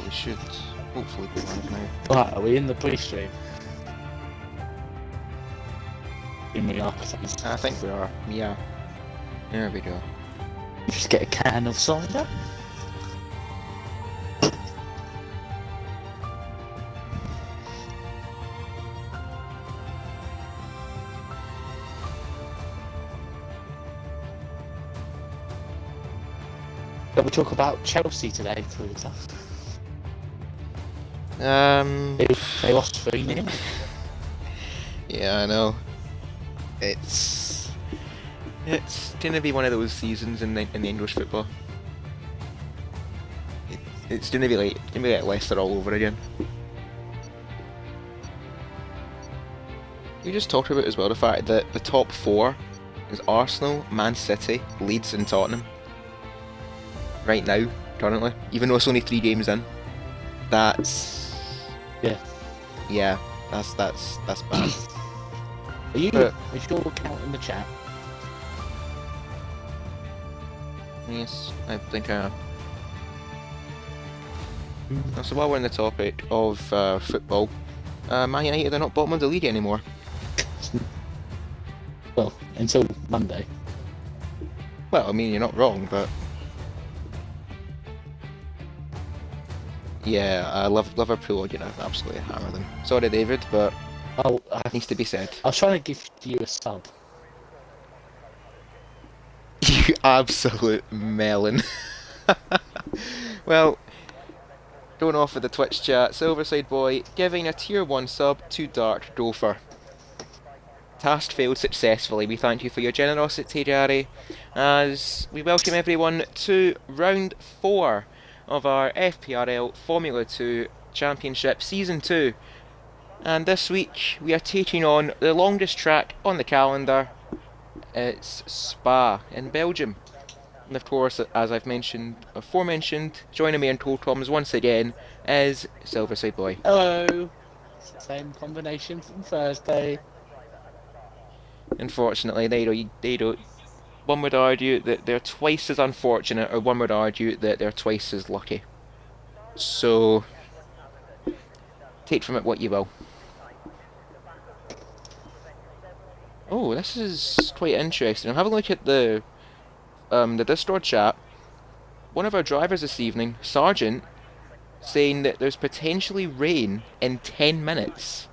we should hopefully be live now. Right, are we in the pre-stream? We are. I think we are. Yeah. There we go. Just get a can of cider. Can we talk about Chelsea today, please? They lost 3-0. Yeah, I know. It's gonna be one of those seasons in the English football. It's gonna be like Leicester all over again. You just talked about as well the fact that the top four is Arsenal, Man City, Leeds, and Tottenham. Right now, currently, even though it's only 3 games in, that's that's bad. Are you sure counting the chat? Yes, I think I am. So while we're on the topic of football, Man United are not bottom of the league anymore. Well, until Monday. Well, I mean, you're not wrong, but yeah, Liverpool are gonna absolutely hammer them. Sorry, David, but needs to be said. I was trying to give you a sub. You absolute melon. Well, going off with the Twitch chat, Silverside Boy giving a tier 1 sub to Dark Gopher. Task failed successfully. We thank you for your generosity, Gary, as we welcome everyone to round 4 of our FPRL Formula 2 Championship Season 2. And this week we are taking on the longest track on the calendar. It's Spa in Belgium. And of course, as I've mentioned, aforementioned, joining me in Cold Comms once again is Silverside Boy. Hello! Same combination from Thursday. Unfortunately, they don't. One would argue that they're twice as unfortunate, or one would argue that they're twice as lucky. So, take from it what you will. Oh, this is quite interesting. I'm having a look at the Discord chat. One of our drivers this evening, Sergeant, saying that there's potentially rain in 10 minutes.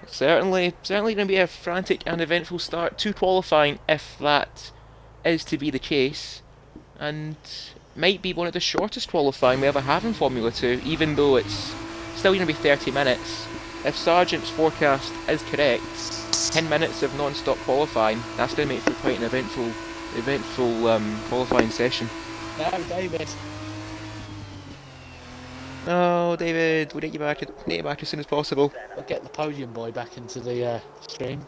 Certainly going to be a frantic and eventful start to qualifying if that is to be the case, and might be one of the shortest qualifying we ever have in Formula 2, even though it's still going to be 30 minutes. If Sargent's forecast is correct, 10 minutes of non-stop qualifying, that's going to make for quite an eventful qualifying session. No, David. Oh, David, we'll get you back as soon as possible. I'll get the podium boy back into the stream.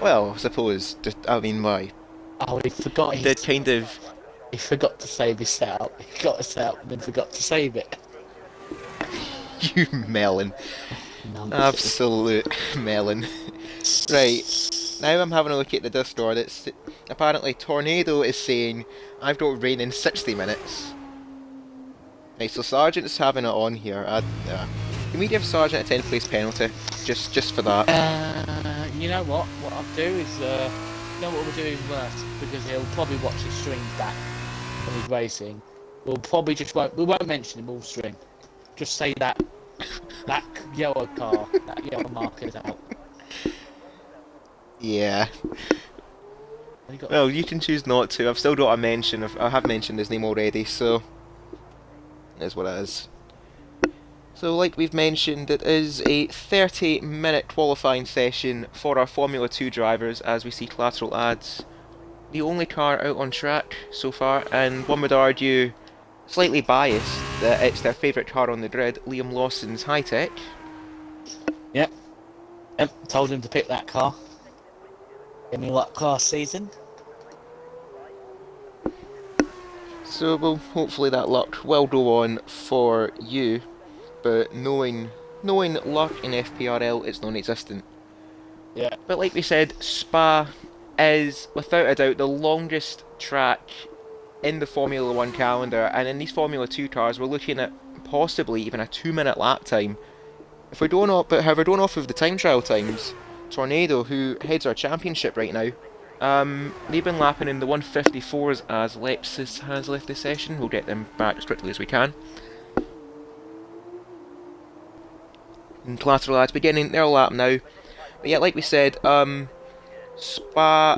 Well, I suppose, why? Oh, he forgot He forgot to save his setup. He got a setup and then forgot to save it. You melon. Absolute melon. Right, now I'm having a look at the Discord. It's apparently Tornado is saying, I've got rain in 60 minutes. Right, so Sergeant's having it on here. Can we give Sergeant a 10th place penalty? Just for that. You know what? What I'll do is, you know what we'll do is worse, because he'll probably watch his stream back when he's racing. We'll probably we won't mention him all stream. Just say that yellow car, that yellow marker is out. Yeah. Well, you can choose not to. I've still got a mention. I have mentioned his name already, so it is what it is. So, like we've mentioned, it is a 30-minute qualifying session for our Formula 2 drivers, as we see collateral ads. The only car out on track so far, and one would argue, slightly biased, that it's their favourite car on the grid, Liam Lawson's High-Tech. Yep, told him to pick that car. Give me luck last season. So, well, hopefully that luck will go on for you, but knowing luck in FPRL, it's non-existent. Yeah. But like we said, Spa is, without a doubt, the longest track in the Formula 1 calendar, and in these Formula 2 cars, we're looking at possibly even a 2-minute lap time. If we don't, however, don't off of the time trial times, Tornado, who heads our championship right now, they've been lapping in the 154s as Lepsis has left the session. We'll get them back as quickly as we can. And Collateral lads beginning their lap now. But yeah, like we said, Spa,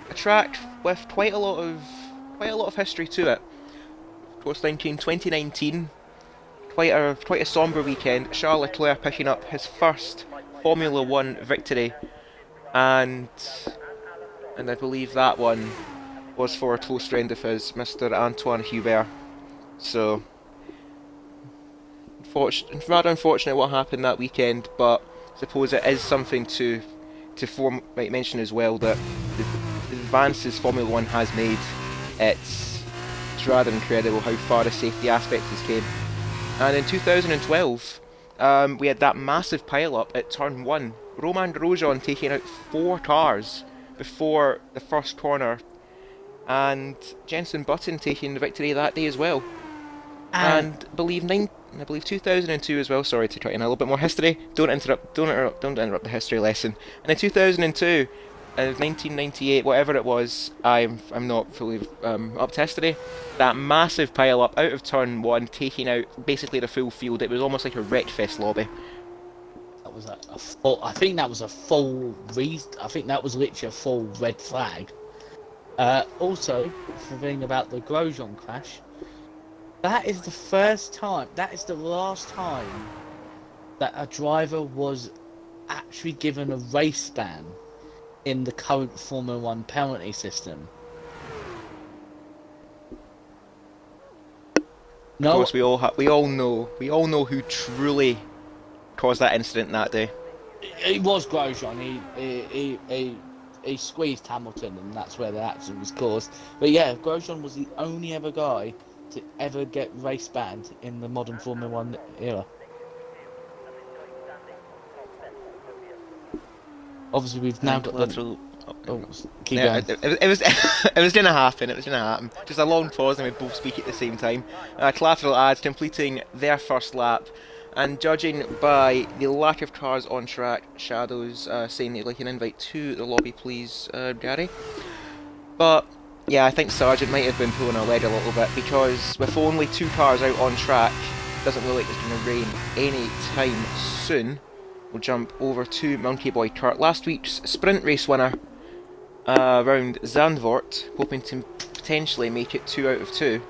a track with quite a lot of history to it. Of course, 2019, quite a sombre weekend. Charles Leclerc picking up his first Formula 1 victory, and I believe that one was for a close friend of his, Mr. Antoine Hubert. So, rather unfortunate what happened that weekend, but I suppose it is something to might mention as well, that the advances Formula 1 has made, it's rather incredible how far the safety aspect has came. And in 2012, we had that massive pile-up at turn 1. Romain Grosjean taking out 4 cars before the first corner, and Jenson Button taking the victory that day as well. And I believe 2002 as well. Sorry to try in a little bit more history. Don't interrupt the history lesson. And in 2002, 1998, whatever it was, I'm not fully up to history. That massive pile up out of turn 1, taking out basically the full field. It was almost like a Wreckfest lobby. That was a full. I think that was a full. I think that was literally a full red flag. Also, the thing about the Grosjean crash. That is the first time. That is the last time that a driver was actually given a race ban in the current Formula 1 penalty system. No, of course, we all know who truly caused that incident that day. It was Grosjean. He squeezed Hamilton, and that's where the accident was caused. But yeah, Grosjean was the only ever guy to ever get race banned in the modern Formula 1 era. Obviously, we've now got the... keep going. It was it was gonna happen. It was gonna happen. Just a long pause, and we both speak at the same time. Collateral ads completing their first lap, and judging by the lack of cars on track, Shadows saying they'd like an invite to the lobby, please, Gary. But yeah, I think Sargent might have been pulling our leg a little bit, because with only 2 cars out on track, doesn't look like it's going to rain any time soon. We'll jump over to Monkey Boy Kurt, last week's sprint race winner, around Zandvoort, hoping to potentially make it 2 out of 2,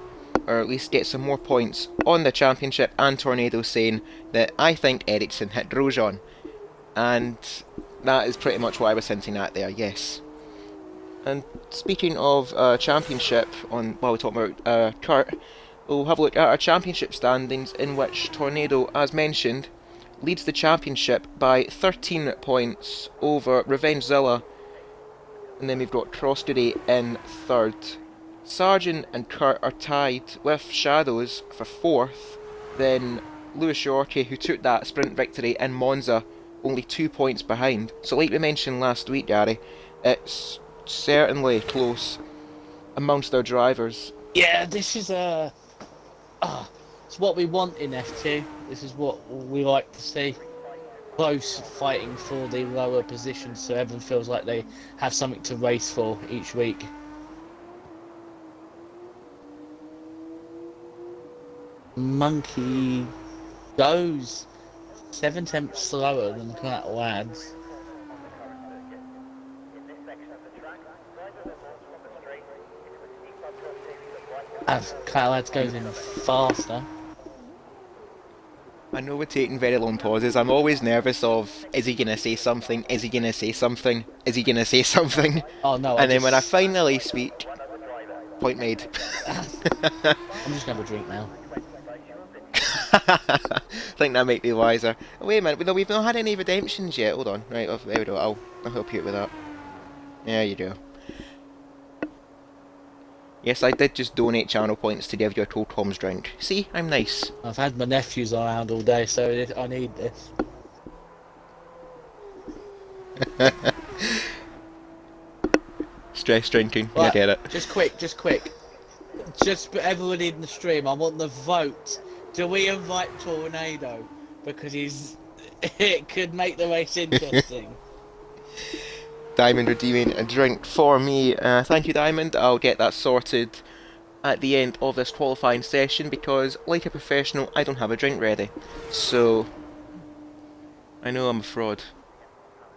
or at least get some more points on the championship. And Tornado saying that I think Ericsson hit Grosjean, and that is pretty much what I was hinting at there, yes. And speaking of championship, while we're talking about Kurt, we'll have a look at our championship standings, in which Tornado, as mentioned, leads the championship by 13 points over Revengezilla, and then we've got Crossduty in 3rd. Sargent and Kurt are tied with Shadows for 4th, then Lewis Yorkie, who took that sprint victory in Monza, only 2 points behind. So like we mentioned last week, Gary, it's certainly close amongst their drivers. Yeah, this is it's what we want in F2. This is what we like to see. Close fighting for the lower positions, so everyone feels like they have something to race for each week. Monkey goes 7/10 slower than that lads. As Kyle goes in faster. I know we're taking very long pauses. I'm always nervous of, is he going to say something? Is he going to say something? Is he going to say something? Oh no. And then when I finally speak, point made. I'm just going to have a drink now. I think that might be wiser. Wait a minute, we've not had any redemptions yet. Hold on. Right, there we go. I'll help you with that. There you go. Yes, I did just donate channel points to give you a Cold Tom's drink. See, I'm nice. I've had my nephews around all day, so I need this. Stress drinking, Right, I get it. Just quick. just for everybody in the stream, I want the vote. Do we invite Tornado? Because it could make the race interesting. Diamond redeeming a drink for me. Thank you, Diamond. I'll get that sorted at the end of this qualifying session because, like a professional, I don't have a drink ready. So, I know I'm a fraud.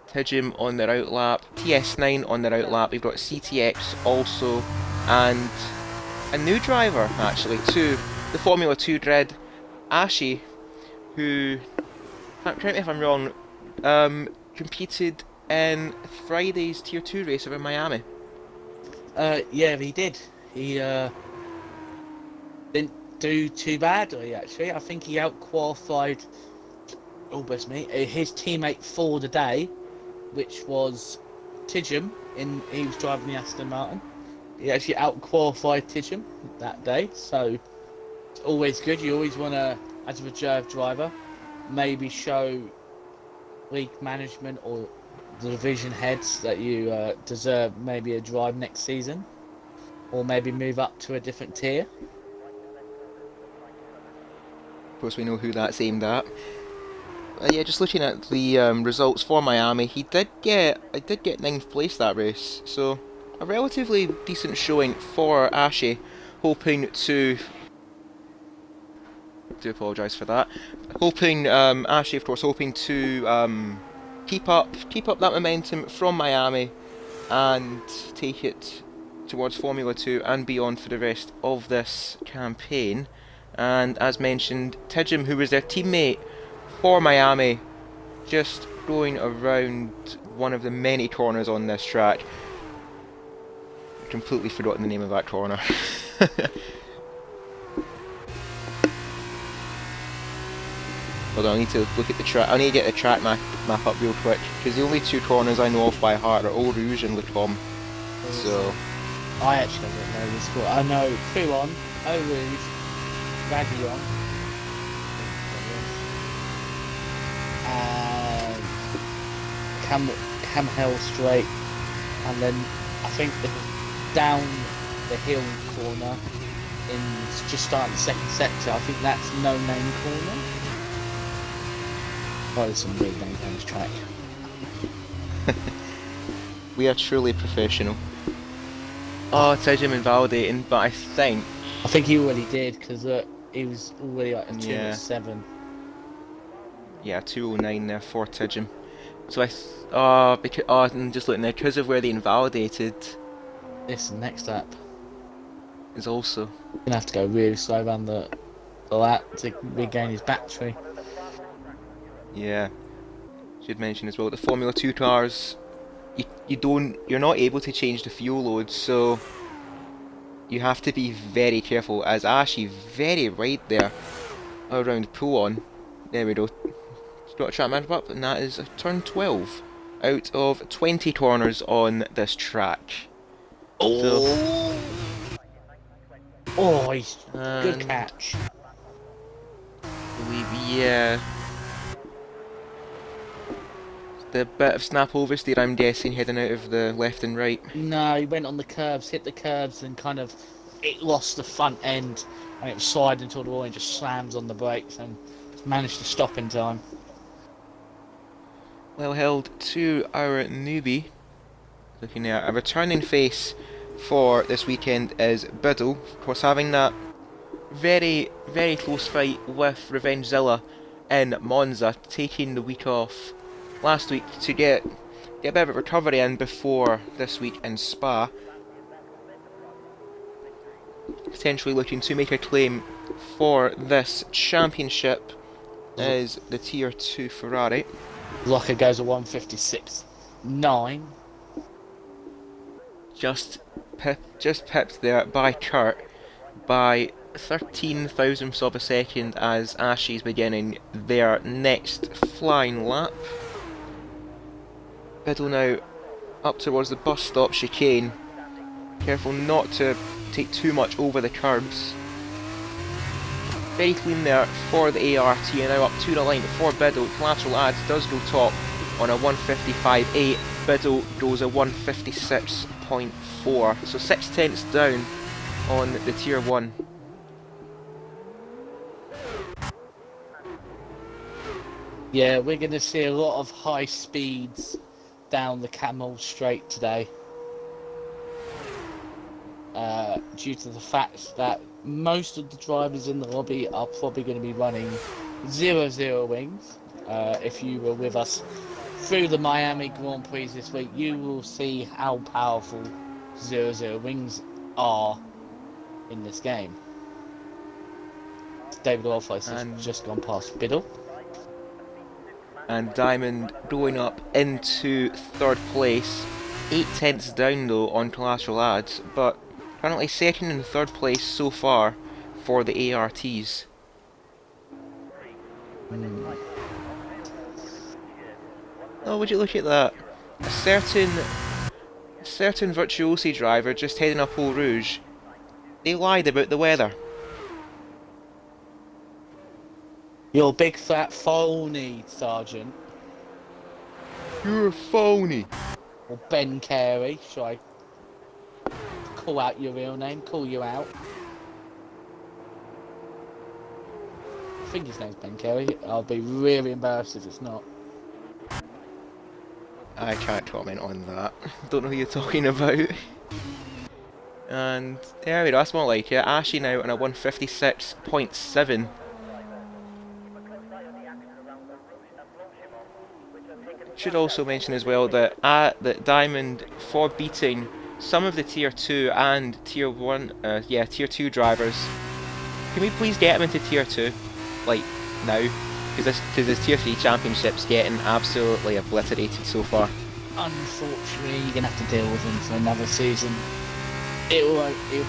Tidgem on their outlap, TS9 on their outlap, we've got CTX also, and a new driver, actually, to the Formula 2 Dread, Ashi, who, correct me if I'm wrong, competed in Friday's Tier 2 race over in Miami. Yeah, he did. He didn't do too badly, actually. I think he out-qualified, oh, bless me, his teammate for the day, which was Tidgem. He was driving the Aston Martin. He actually out-qualified Tidgem that day, so it's always good. You always want to, as a reserve driver, maybe show league management or the division heads that you deserve maybe a drive next season, or maybe move up to a different tier. Of course, we know who that's aimed at. Yeah, just looking at the results for Miami, I did get 9th place that race, so a relatively decent showing for Ashi, hoping to. I do apologise for that. Hoping Ashi, of course, hoping to keep up that momentum from Miami and take it towards Formula 2 and beyond for the rest of this campaign. And as mentioned, Tidgem, who was their teammate for Miami, just going around one of the many corners on this track. Completely forgotten the name of that corner. Hold on, I need to look at the track. I need to get the track map up real quick, because the only two corners I know of by heart are Eau Rouge and Le Tom. So I actually don't know this score. I know Toulon, Eau Rouge, Raguillon, and Camhill Straight, and then I think down the hill corner in just starting the second sector. I think that's No Name Corner. Oh, there's some weird names on this track. we are truly professional. Oh, Tidgem invalidating, but I think he already did, because he was already like a 207. Yeah, 209 there for Tidgem. So because I'm just looking there, because of where they invalidated. This next lap is also. You're gonna have to go really slow around the lap to regain his battery. Yeah, should mention as well the Formula 2 cars. You're not able to change the fuel load, so you have to be very careful. As Ashi very right there around Pullon. There we go. It's got a track map up, and that is a turn 12 out of 20 corners on this track. Oh, he's good catch. Yeah. The bit of snap oversteer, I'm guessing, heading out of the left and right. No, he went on the curbs, hit the curbs, and kind of it lost the front end, and it was sliding toward the wall and just slams on the brakes and managed to stop in time. Well held to our newbie. Looking at a returning face for this weekend is Biddle. Of course, having that very, very close fight with Revengezilla in Monza, taking the week off last week to get a bit of a recovery in before this week in Spa. Potentially looking to make a claim for this championship is the Tier 2 Ferrari. Locker goes a 156.9. Just pipped there by Kurt by 13 thousandths of a second as Ashi's beginning their next flying lap. Biddle now up towards the bus stop chicane. Careful not to take too much over the curbs. Very clean there for the ART, and now up to the line for Biddle. Collateral adds does go top on a 155.8. Biddle goes a 156.4, so 6 tenths down on the Tier 1. Yeah, we're going to see a lot of high speeds down the Camel Straight today. Due to the fact that most of the drivers in the lobby are probably going to be running 0-0 wings. If you were with us through the Miami Grand Prix this week, you will see how powerful 0-0 wings are in this game. David Orpheus has just gone past Biddle. And Diamond going up into 3rd place. 8 tenths down though on collateral ads, but currently 2nd and 3rd place so far for the ARTs. Oh, would you look at that? A certain virtuosi driver just heading up Eau Rouge. They lied about the weather. You're a big fat phony, Sergeant. You're a phony. Or Ben Carey, shall I call out your real name? Call you out? I think his name's Ben Carey. I'll be really embarrassed if it's not. I can't comment on that. Don't know who you're talking about. And there we go, that's more like it. Ashy now on a 156.7. Should also mention as well that that Diamond, for beating some of the Tier 2 and Tier 1, Tier 2 drivers, can we please get him into Tier 2? Like, now? Because this Tier 3 Championship's getting absolutely obliterated so far. Unfortunately, you're going to have to deal with him for another season. It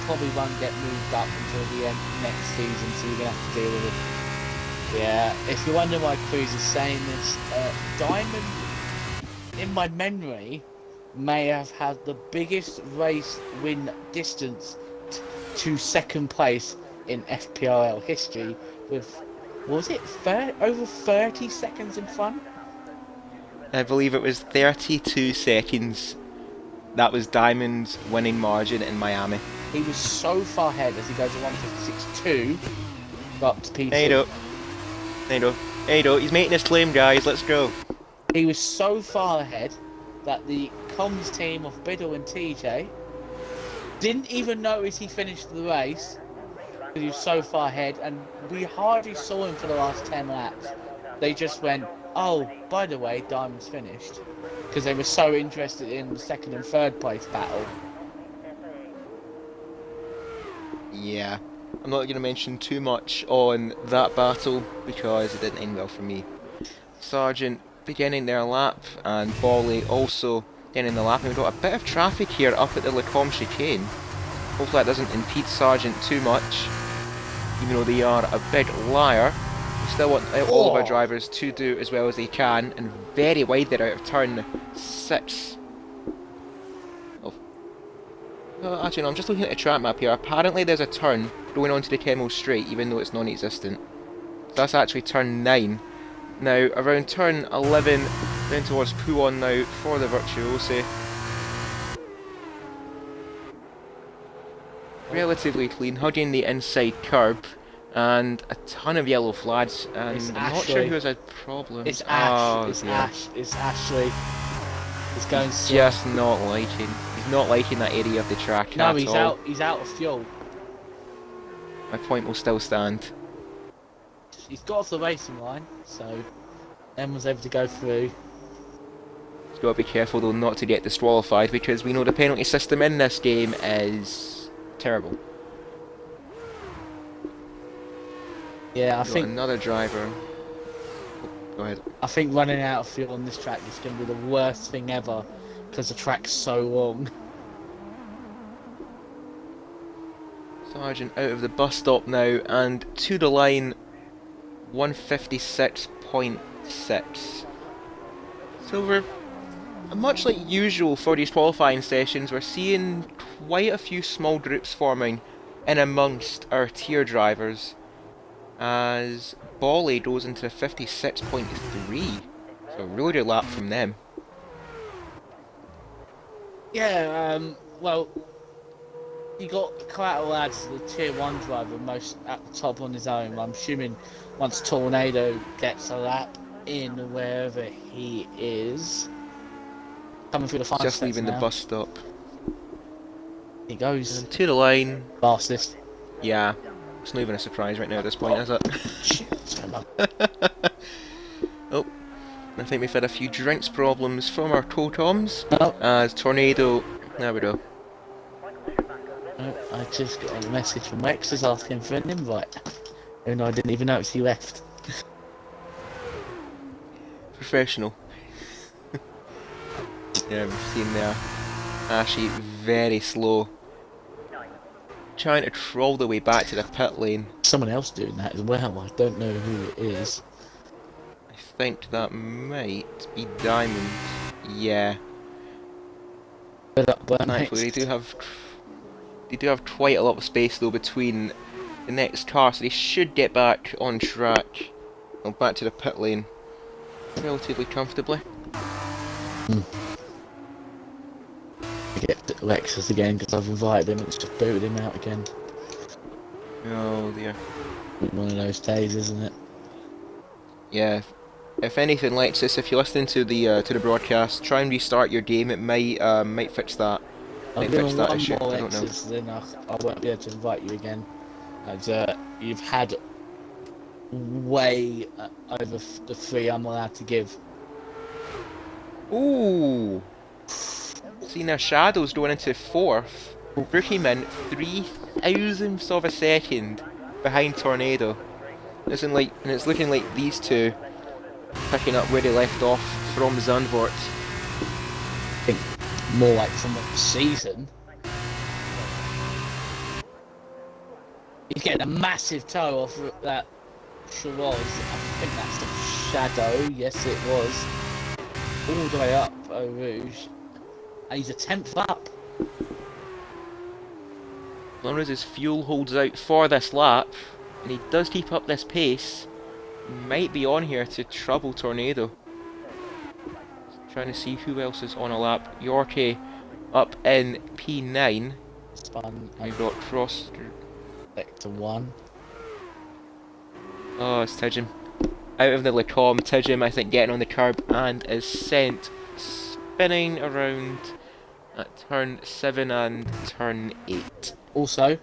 probably won't get moved up until the end next season, so you're going to have to deal with it. Yeah, if you're wondering why Cruz is saying this, Diamond, in my memory, may have had the biggest race win distance to 2nd place in FPRL history with, was it over 30 seconds in front? I believe it was 32 seconds. That was Diamond's winning margin in Miami. He was so far ahead as he goes to 156.2, up to P2. There you go. He's making his claim, guys. Let's go. He was so far ahead that the comms team of Biddle and TJ didn't even notice he finished the race because he was so far ahead, and we hardly saw him for the last 10 laps. They just went, oh, by the way, Diamond's finished, because they were so interested in the 2nd and 3rd place battle. Yeah, I'm not going to mention too much on that battle because it didn't end well for me. Sargent beginning their lap, and Bolly also getting the lap. And we've got a bit of traffic here up at the Lacombe chicane. Hopefully that doesn't impede Sargent too much, even though they are a big liar. We still want all of our drivers to do as well as they can, and very wide there out of turn 6. Actually no, I'm just looking at the track map here. Apparently there's a turn going onto the Camel Straight, even though it's non-existent. That's actually turn 9. Now, around turn 11, down towards Pouon now for the Virtuosi. Relatively clean, hugging the inside curb, and a ton of yellow flags, and I'm not sure who has had problems. It's Ash, it's Ashley. He's going just not liking. He's not liking that area of the track at all. He's out of fuel. My point will still stand. He's got off the racing line, so Emma's able to go through. He's got to be careful though not to get disqualified, because we know the penalty system in this game is terrible. Yeah, I think another driver. Go ahead. I think running out of fuel on this track is going to be the worst thing ever, because the track's so long. Sargent out of the bus stop now, and to the line, 156.6. So we're, much like usual for these qualifying sessions, we're seeing quite a few small groups forming in amongst our tier drivers, as Bolly goes into 56.3. So a really good lap from them. Yeah, well, you got quite a lad, the tier 1 driver, most at the top on his own. I'm assuming once Tornado gets a lap in wherever he is. Coming through the final Just stretch leaving the now. bus stop. He goes And to the line. fastest. Yeah. It's not even a surprise right now at this point, is it? Shit, Oh, I think we've had a few drinks problems from our tow-toms. no, As Tornado... There we go. no, I just got a message from Rex just asking for an invite. Even though I didn't even notice he left. Professional. Yeah, we've seen there. Ashy very slow. Trying to troll the way back to the pit lane. Someone else doing that as well. I don't know who it is. I think that might be Diamond. Yeah. But Thankfully, they do have quite a lot of space though between the next car, so they should get back on track. Well, back to the pit lane relatively comfortably. I get Lexus again because I've invited him and it's just booted him out again. Oh dear. One of those days, isn't it? Yeah. If anything, Lexus, if you're listening to the broadcast, try and restart your game. It might fix that. I'll Might give fix him that one issue. more I don't know. Lexus, then I won't be able to invite you again. As you've had way over the 3 I'm allowed to give. Ooh. See now, Shadow's going into 4th. Brookieman 3,000ths of a second behind Tornado. It's looking like these two picking up where they left off from Zandvoort. I think more like from the season. He's getting a massive toe off that Shiraz. I think that's the Shadow. Yes, it was. All the way up Eau Rouge. And he's a 10th up. As long as his fuel holds out for this lap, and he does keep up this pace, he might be on here to trouble Tornado. Trying to see who else is on a lap. Yorkie up in P9. Spun We've got Cross. back to 1. Oh, it's Tidgem. Out of the Lecom, Tidgem I think getting on the curb and is sent spinning around at turn 7 and turn 8. Also,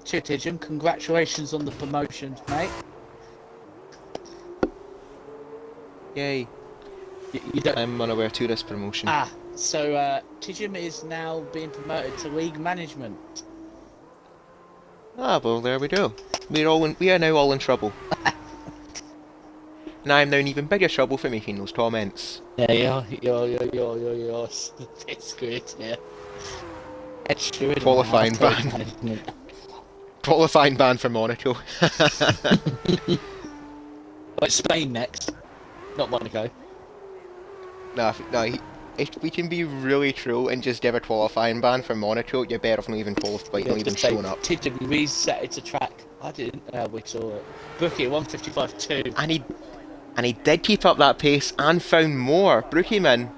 Tidgem, congratulations on the promotions, mate. Yay. You don't... I'm unaware to this promotion. So Tidgem is now being promoted to league management. Ah, well, there we go. We are now all in trouble. And I am now in even bigger trouble for making those comments. Yeah, you're it's good, yeah. Extra Qualifying ban. Qualifying ban for Monaco. Like Spain next, not Monaco. If we can be really true and just give a qualifying ban for Monaco, you're better off not even not even showing up. Tidgem reset it to track. I didn't. We saw it. Brookie 155.2. And he did keep up that pace and found more. Brookieman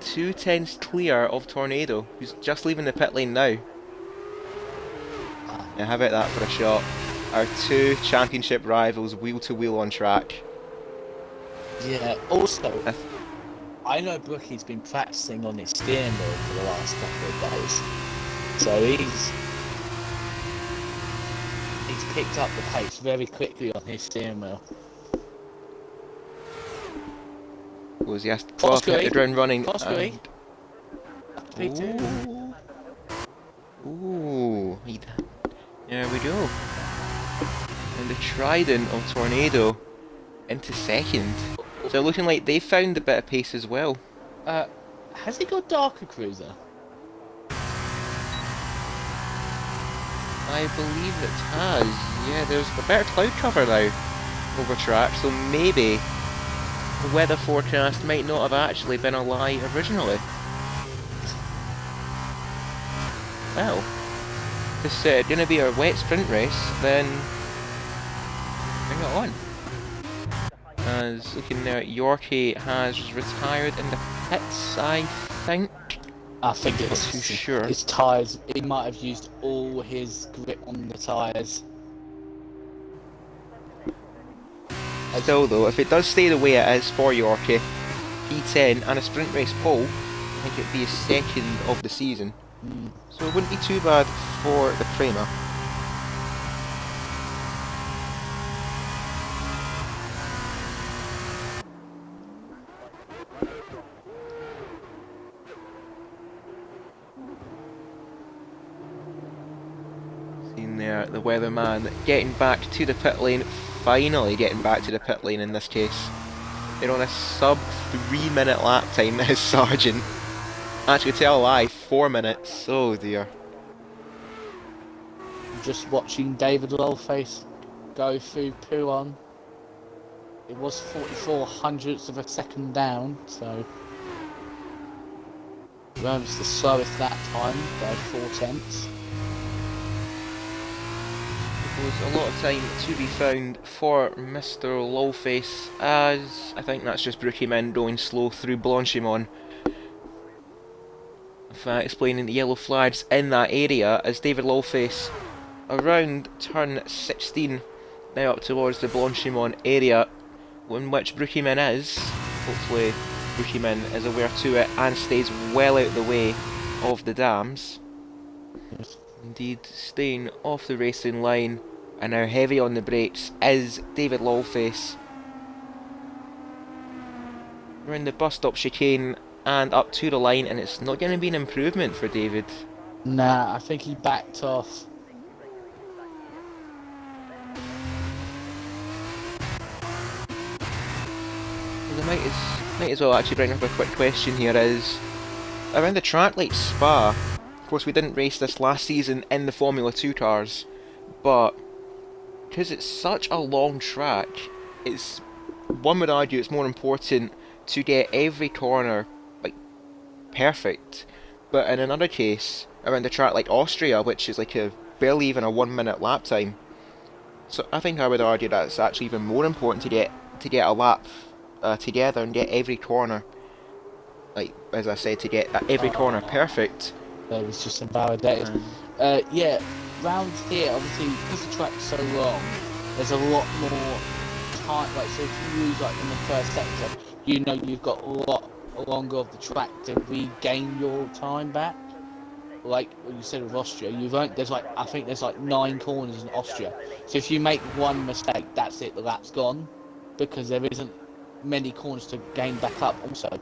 2/10 clear of Tornado, who's just leaving the pit lane now. Now how about that for a shot? Our two championship rivals wheel to wheel on track. Yeah. Also, I know Brookie's been practicing on his steering wheel for the last couple of days, so he's picked up the pace very quickly on his steering wheel. Was he asked to hit the ground running? Fosbury. Ooh. There we go. And the Trident of Tornado into second. So looking like they found a bit of pace as well. Has he got Darker Cruiser? I believe it has. Yeah, there's a better cloud cover now over track, so maybe the weather forecast might not have actually been a lie originally. Well, if it's going to be a wet sprint race, then bring it on. As looking there, Yorkie has retired in the pits, I think. I think Not too it's sure. his tyres. He might have used all his grip on the tyres. Still though, if it does stay the way it is for Yorkie, P10 and a sprint race pole, I think it'd be his second of the season. So it wouldn't be too bad for the Prema. Seen there, the weatherman getting back to the pit lane, finally getting back to the pit lane in this case. They're on a sub 3 minute lap time, as Sargent. Actually, tell a lie, 4 minutes. Oh dear. Just watching David Lowface go through Pouon. It was 44 hundredths of a second down, so Rome's the slowest that time by 4 tenths. There was a lot of time to be found for Mr. Lowface, as I think that's just Brookie men going slow through Blanchimont. In fact, explaining the yellow flags in that area as David Lowface around turn 16, now up towards the Blanchimont area, in which Brookieman is. Hopefully Brookieman is aware to it and stays well out of the way of the dams. Yes. Indeed, staying off the racing line and now heavy on the brakes is David Lawface. We're in the bus stop chicane and up to the line, and it's not going to be an improvement for David. Nah, I think he backed off. We might as well actually bring up a quick question here, is around the track like Spa. Of course, we didn't race this last season in the Formula 2 cars, but because it's such a long track, one would argue it's more important to get every corner like perfect. But in another case, around a track like Austria, which is like barely even a 1 minute lap time, so I think I would argue that it's actually even more important to get a lap together and get every corner, like as I said, to get every corner perfect. That was just invalidated. Yeah, round here, obviously, because the track's so long, there's a lot more time. Like, so if you lose like in the first sector, you know you've got a lot longer of the track to regain your time back. Like what you said with Austria, I think there's like 9 corners in Austria. So if you make one mistake, that's it. The lap's gone, because there isn't many corners to gain back up. Also,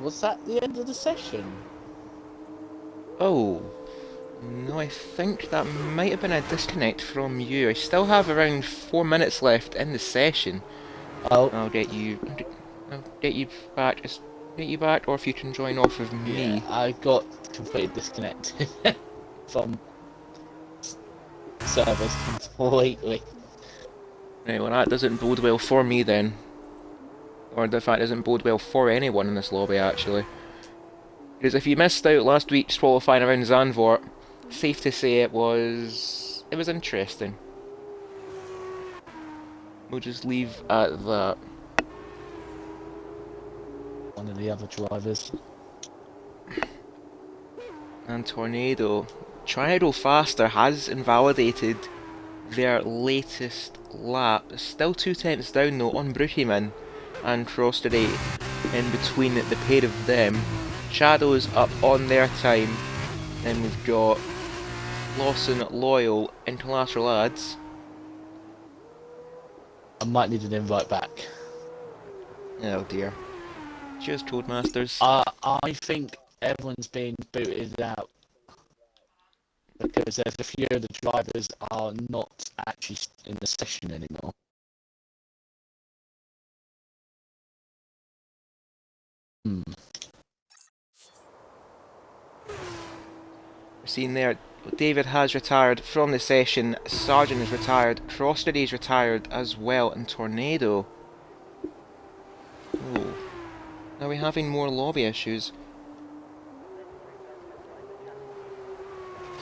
was that the end of the session? Oh, no, I think that might have been a disconnect from you. I still have around 4 minutes left in the session. Oh, I'll get you back. Just get you back, or if you can join off of me. yeah, I got completely disconnected from service completely. Right, well that doesn't bode well for me then. Or the fact doesn't bode well for anyone in this lobby actually. Because if you missed out last week's qualifying around Zandvoort, safe to say it was interesting. We'll just leave at that. One of the other drivers. And Tornado. Triado Faster has invalidated their latest lap. Still 2 tenths down though on Brookieman and Crossdery in between the pair of them. Shadow's up on their time. Then we've got Lawson, Loyal, and Collateral Ads. I might need an invite back. Oh dear. Cheers, Codemasters. I think everyone's been booted out because there's a few of the drivers are not actually in the session anymore. We're seeing there, David has retired from the session, Sargent is retired, Crossdery is retired as well, and Tornado. Oh. Are we having more lobby issues?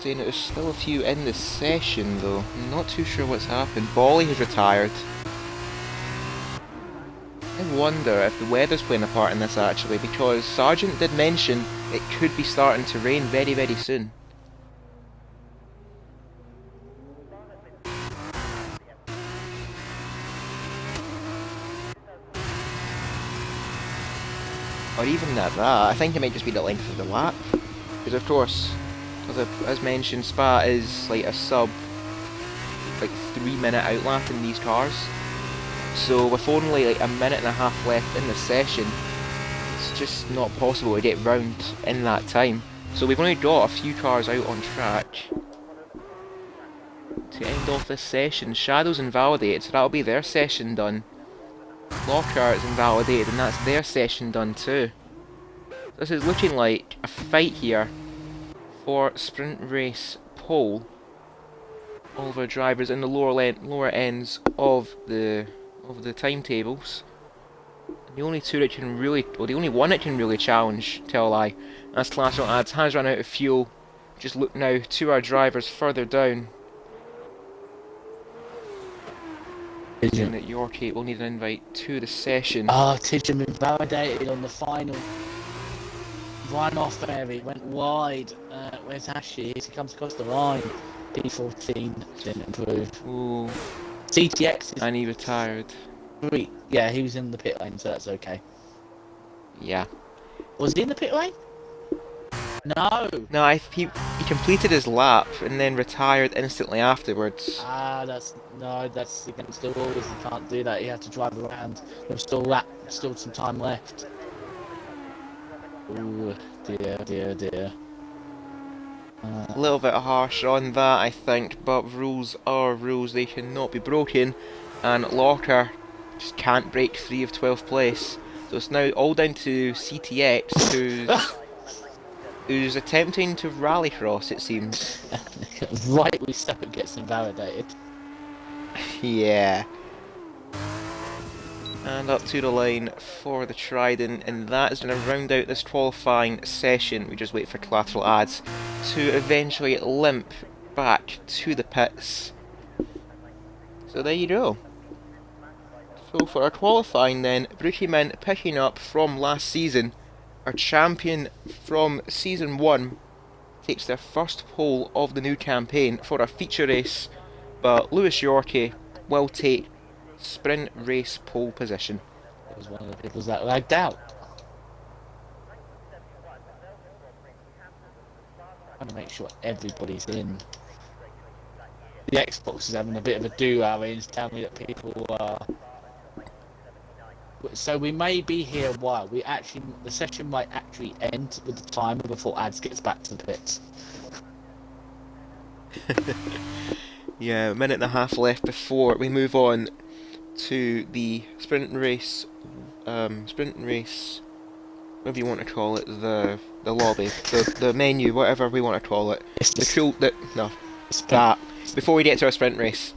Saying that there's still a few in the session though. I'm not too sure what's happened. Bolly has retired. wonder if the weather's playing a part in this actually, because Sargent did mention it could be starting to rain very, very soon. Or even at that, I think it might just be the length of the lap. Because of course, as mentioned, Spa is like a sub, like 3-minute outlap in these cars. So with only like a minute and a half left in the session, it's just not possible to get round in that time. So we've only got a few cars out on track to end off this session. Shadow's invalidated, so that'll be their session done. Lockhart's invalidated, and that's their session done too. This is looking like a fight here for sprint race pole. All of our drivers in the lower ends of the timetables. And the only two that can really, well, the only one that can really challenge, tell I, that's Classical Ads, has run out of fuel. Just look now to our drivers further down. Saying that Yorkie will need an invite to the session. Oh, Tidgham invalidated on the final run-off there. He went wide. Where's Ashley? He comes across the line. P14 didn't improve. Ooh. CTX is... And he retired. Yeah, he was in the pit lane, so that's okay. Yeah. Was he in the pit lane? No! No, he completed his lap and then retired instantly afterwards. That's against the rules. You can't do that. You have to drive around. There's still some time left. Ooh, dear. A little bit harsh on that, I think, but rules are rules. They cannot be broken, and Locker just can't break free of 12th place. So it's now all down to CTX, who's attempting to rallycross, it seems. Rightly so, it gets invalidated. Yeah. And up to the line for the Trident, and that is going to round out this qualifying session. We just wait for Collateral Ads to eventually limp back to the pits. So there you go. So for our qualifying then, Brookie picking up from last season. Our champion from Season 1 takes their first pole of the new campaign for a feature race, but Lewis Yorkie will take sprint race pole position. It was one of the people that lagged out. I'm gonna make sure everybody's in. The Xbox is having a bit of a do-over and telling me that people are... So we may be here a while. The session might actually end with the timer before Ads gets back to the pits. Yeah, a minute and a half left before we move on to the sprint race, whatever you want to call it, the lobby, the menu, whatever we want to call it. Before we get to our sprint race.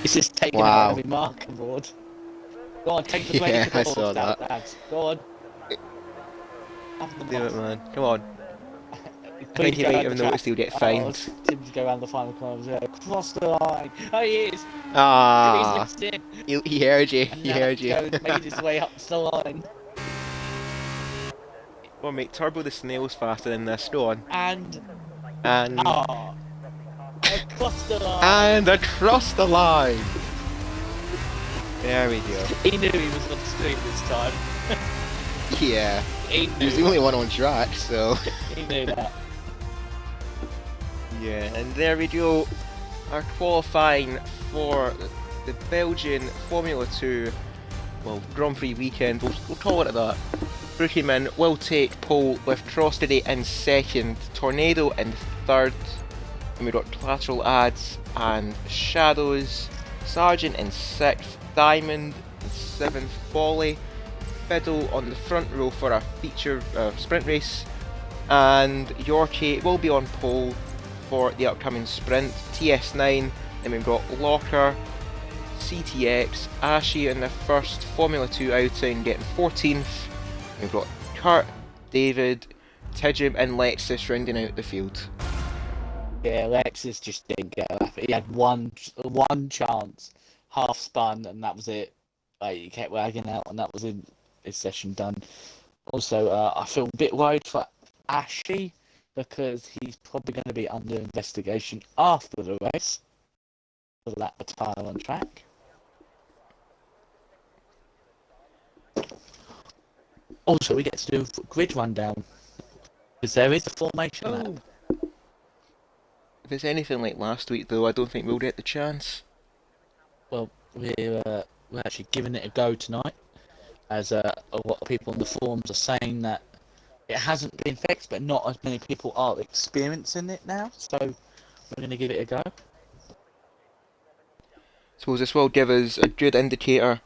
He's just taking out every mark on board. Go on, take the Yeah, I saw that. Ads. Go on. Do it, man. Come on. I think he might have noticed he'll get fined. Tim to go around the final corner. Cross the line. Oh, he is. Ah. He heard you. And he heard you. Made his way up the line. Well, mate, Turbo the Snail's faster than this. Go on. And across the line. And across the line. There we go. He knew he was on stream this time. Yeah. He was the only one on track, so. He knew that. Yeah, and there we go. Our qualifying for the Belgian Formula 2, well, Grand Prix weekend, we'll call it that. Brookieman will take pole with Crostedy in second, Tornado in third, and we've got Collateral Ads and Shadows, Sargent in sixth, Diamond in seventh, Folly, Fiddle on the front row for a feature sprint race, and Yorkie will be on pole for the upcoming sprint, TS9, then we've got Locker, CTX, Ashy in the first Formula 2 outing getting 14th, we've got Kurt, David, Tidgham and Lexus rounding out the field. Yeah, Lexus just didn't get off. He had one chance, half spun, and that was it. He kept wagging out, and that was in his session done. Also, I feel a bit worried for Ashley because he's probably going to be under investigation after the race for the lap tire on track. Also, we get to do a grid rundown because there is a formation lap. Oh. If it's anything like last week, though, I don't think we'll get the chance. Well, we're actually giving it a go tonight, as a lot of people on the forums are saying that it hasn't been fixed, but not as many people are experiencing it now. So we're going to give it a go. Suppose this will give us a good indicator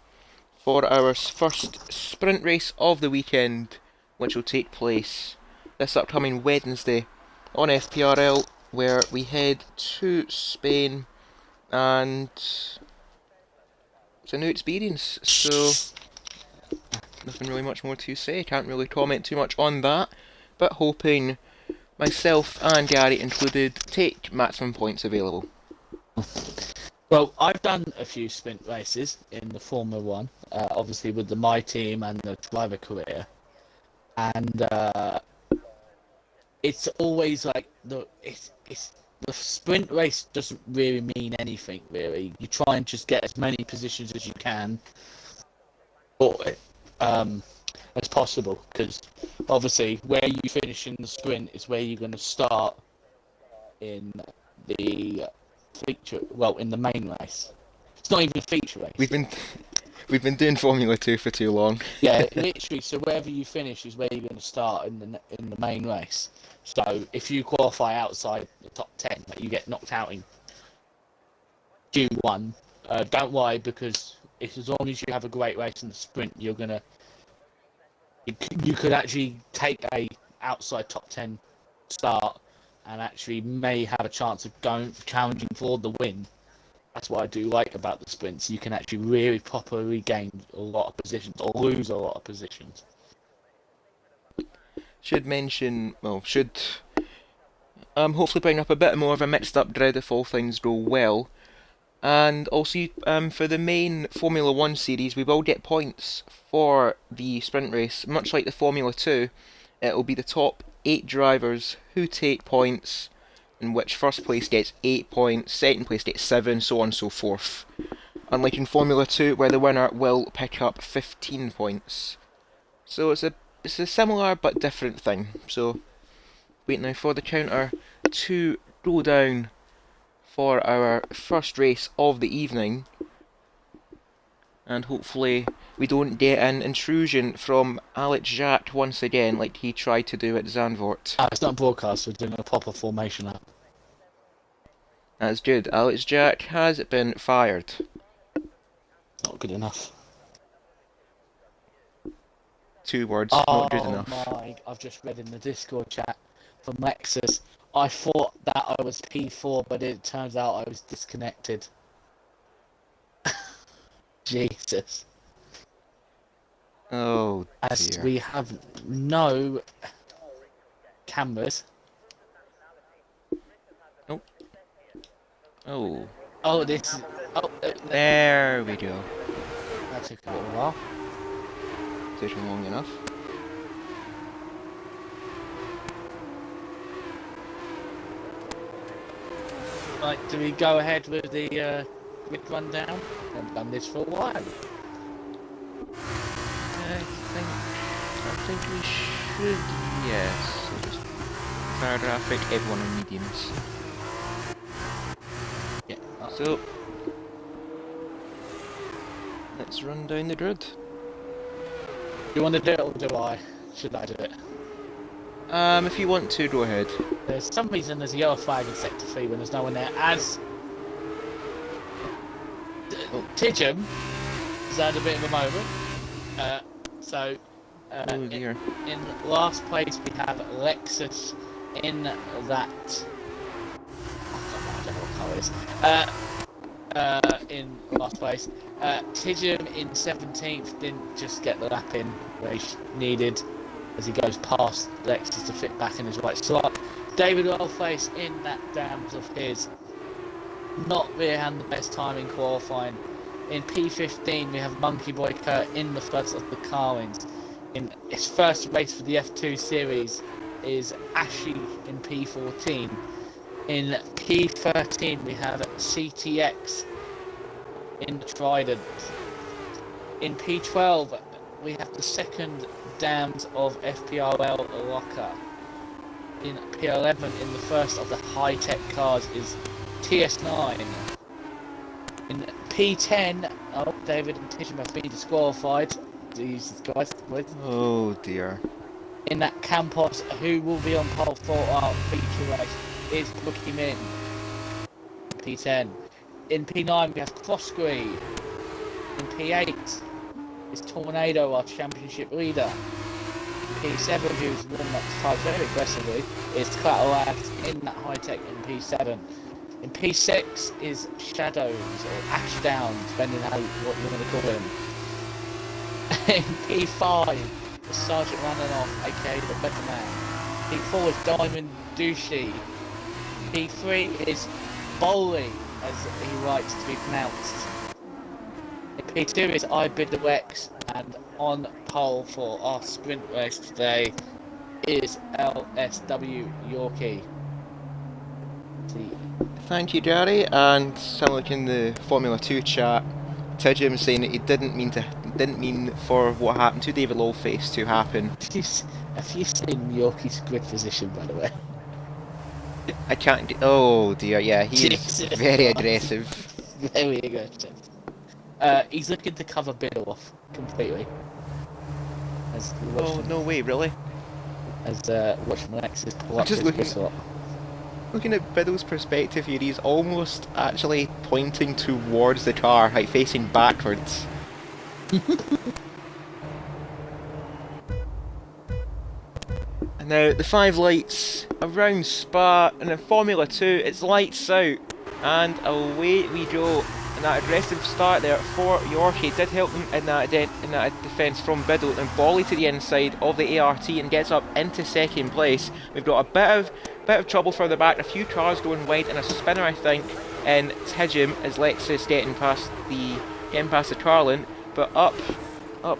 for our first sprint race of the weekend, which will take place this upcoming Wednesday on FPRL, where we head to Spain, and it's a new experience, so nothing really much more to say. Can't really comment too much on that, but hoping myself and Gary included take maximum points available. Well, I've done a few sprint races in the Formula One, obviously with the My Team and the driver career, and it's always like the sprint race doesn't really mean anything really. You try and just get as many positions as you can, or as possible, because obviously where you finish in the sprint is where you're going to start in the feature. Well, in the main race, it's not even a feature race. We've been doing Formula 2 for too long. Yeah, literally. So wherever you finish is where you're going to start in the main race. So if you qualify outside the top 10, you get knocked out in Q1. Don't worry, because as long as you have a great race in the sprint, you're gonna. You could actually take a outside top 10 start and actually may have a chance of going challenging for the win. That's what I do like about the sprints. You can actually really properly gain a lot of positions or lose a lot of positions. Should hopefully bring up a bit more of a mixed up grid if all things go well. And also, for the main Formula 1 series, we will get points for the sprint race. Much like the Formula 2, it will be the top 8 drivers who take points, in which first place gets 8 points, second place gets 7, so on and so forth. Unlike in Formula 2, where the winner will pick up 15 points. So it's a similar but different thing. So, wait now for the counter to go down for our first race of the evening, and hopefully we don't get an intrusion from Alex Jacques once again like he tried to do at Zandvoort. It's not broadcast, we're doing a proper formation lap. That's good. Alex Jacques has been fired. Not good enough. 2 words, not good enough. I've just read in the Discord chat from Lexus. I thought that I was P4, but it turns out I was disconnected. Jesus. Oh, As dear. we have no cameras. Oh. Oh, this. Oh, There we go. that took a little while. Taking long enough. Right, do we go ahead with the grid rundown? I've done this for a while. I think we should, yes. So just fire traffic, everyone on mediums. Yeah. So, let's run down the grid. Do you want to do it or do I? Should I do it? If you want to, go ahead. There's some reason there's a yellow flag in Sector 3 when there's no one there, as Tidgham has had a bit of a moment. Oh dear. In last place we have Lexus in that. I don't know what colour it is. In last place. Tidgham in 17th didn't just get the lap in where he needed, as he goes past Lexus to fit back in his right slot. David Wellface in that dams of his, not really had the best time in qualifying, In P15, we have Monkey Boy Kurt in the front of the Carlins. In his first race for the F2 series is Ashy in P14. In P13, we have CTX in the Trident. In P12, we have the second dams of FPRL Locker. In P11, in the first of the high-tech cars, is TS9. In P10, oh, David and Tisham have been disqualified. Jesus Christ, what? Oh dear. In that Campos, who will be on pole for our feature race, is Rookie Min. P10. In P9, we have Crossgree. In P8 is Tornado, our championship leader. P7, who's won that time very aggressively, is Clatterads in that high-tech in P7. In P6 is Shadows, or Ashdown, depending on what you want to call him. In P5 is Sergeant Rananoff, aka the Weatherman. P4 is Diamond Douchey. P3 is Bowley, as he likes to be pronounced. In P2 is Ibidox, and on pole for our sprint race today is LSW Yorkie. Thank you, Jerry. And sound like in the Formula 2 chat, Tidjum saying that he didn't mean for what happened to David Lowface to happen. Have you seen Yorkie's grid position, by the way? I can't. Oh dear, yeah, he is very aggressive. Very aggressive. He's looking to cover Biddle off completely. Oh no way, really? As watching Alexis pull up Just his whistle. Looking at Biddle's perspective here, he's almost actually pointing towards the car, like facing backwards. And now the 5 lights around Spa, and in Formula 2 it's lights out, and away we go. And that aggressive start there for Yorkie did help him in that defence from Biddle, and Bolly to the inside of the ART and gets up into second place. We've got a bit of trouble further back, a few cars going wide and a spinner, I think, and Tidjum as Lexus getting past the Carlin, but up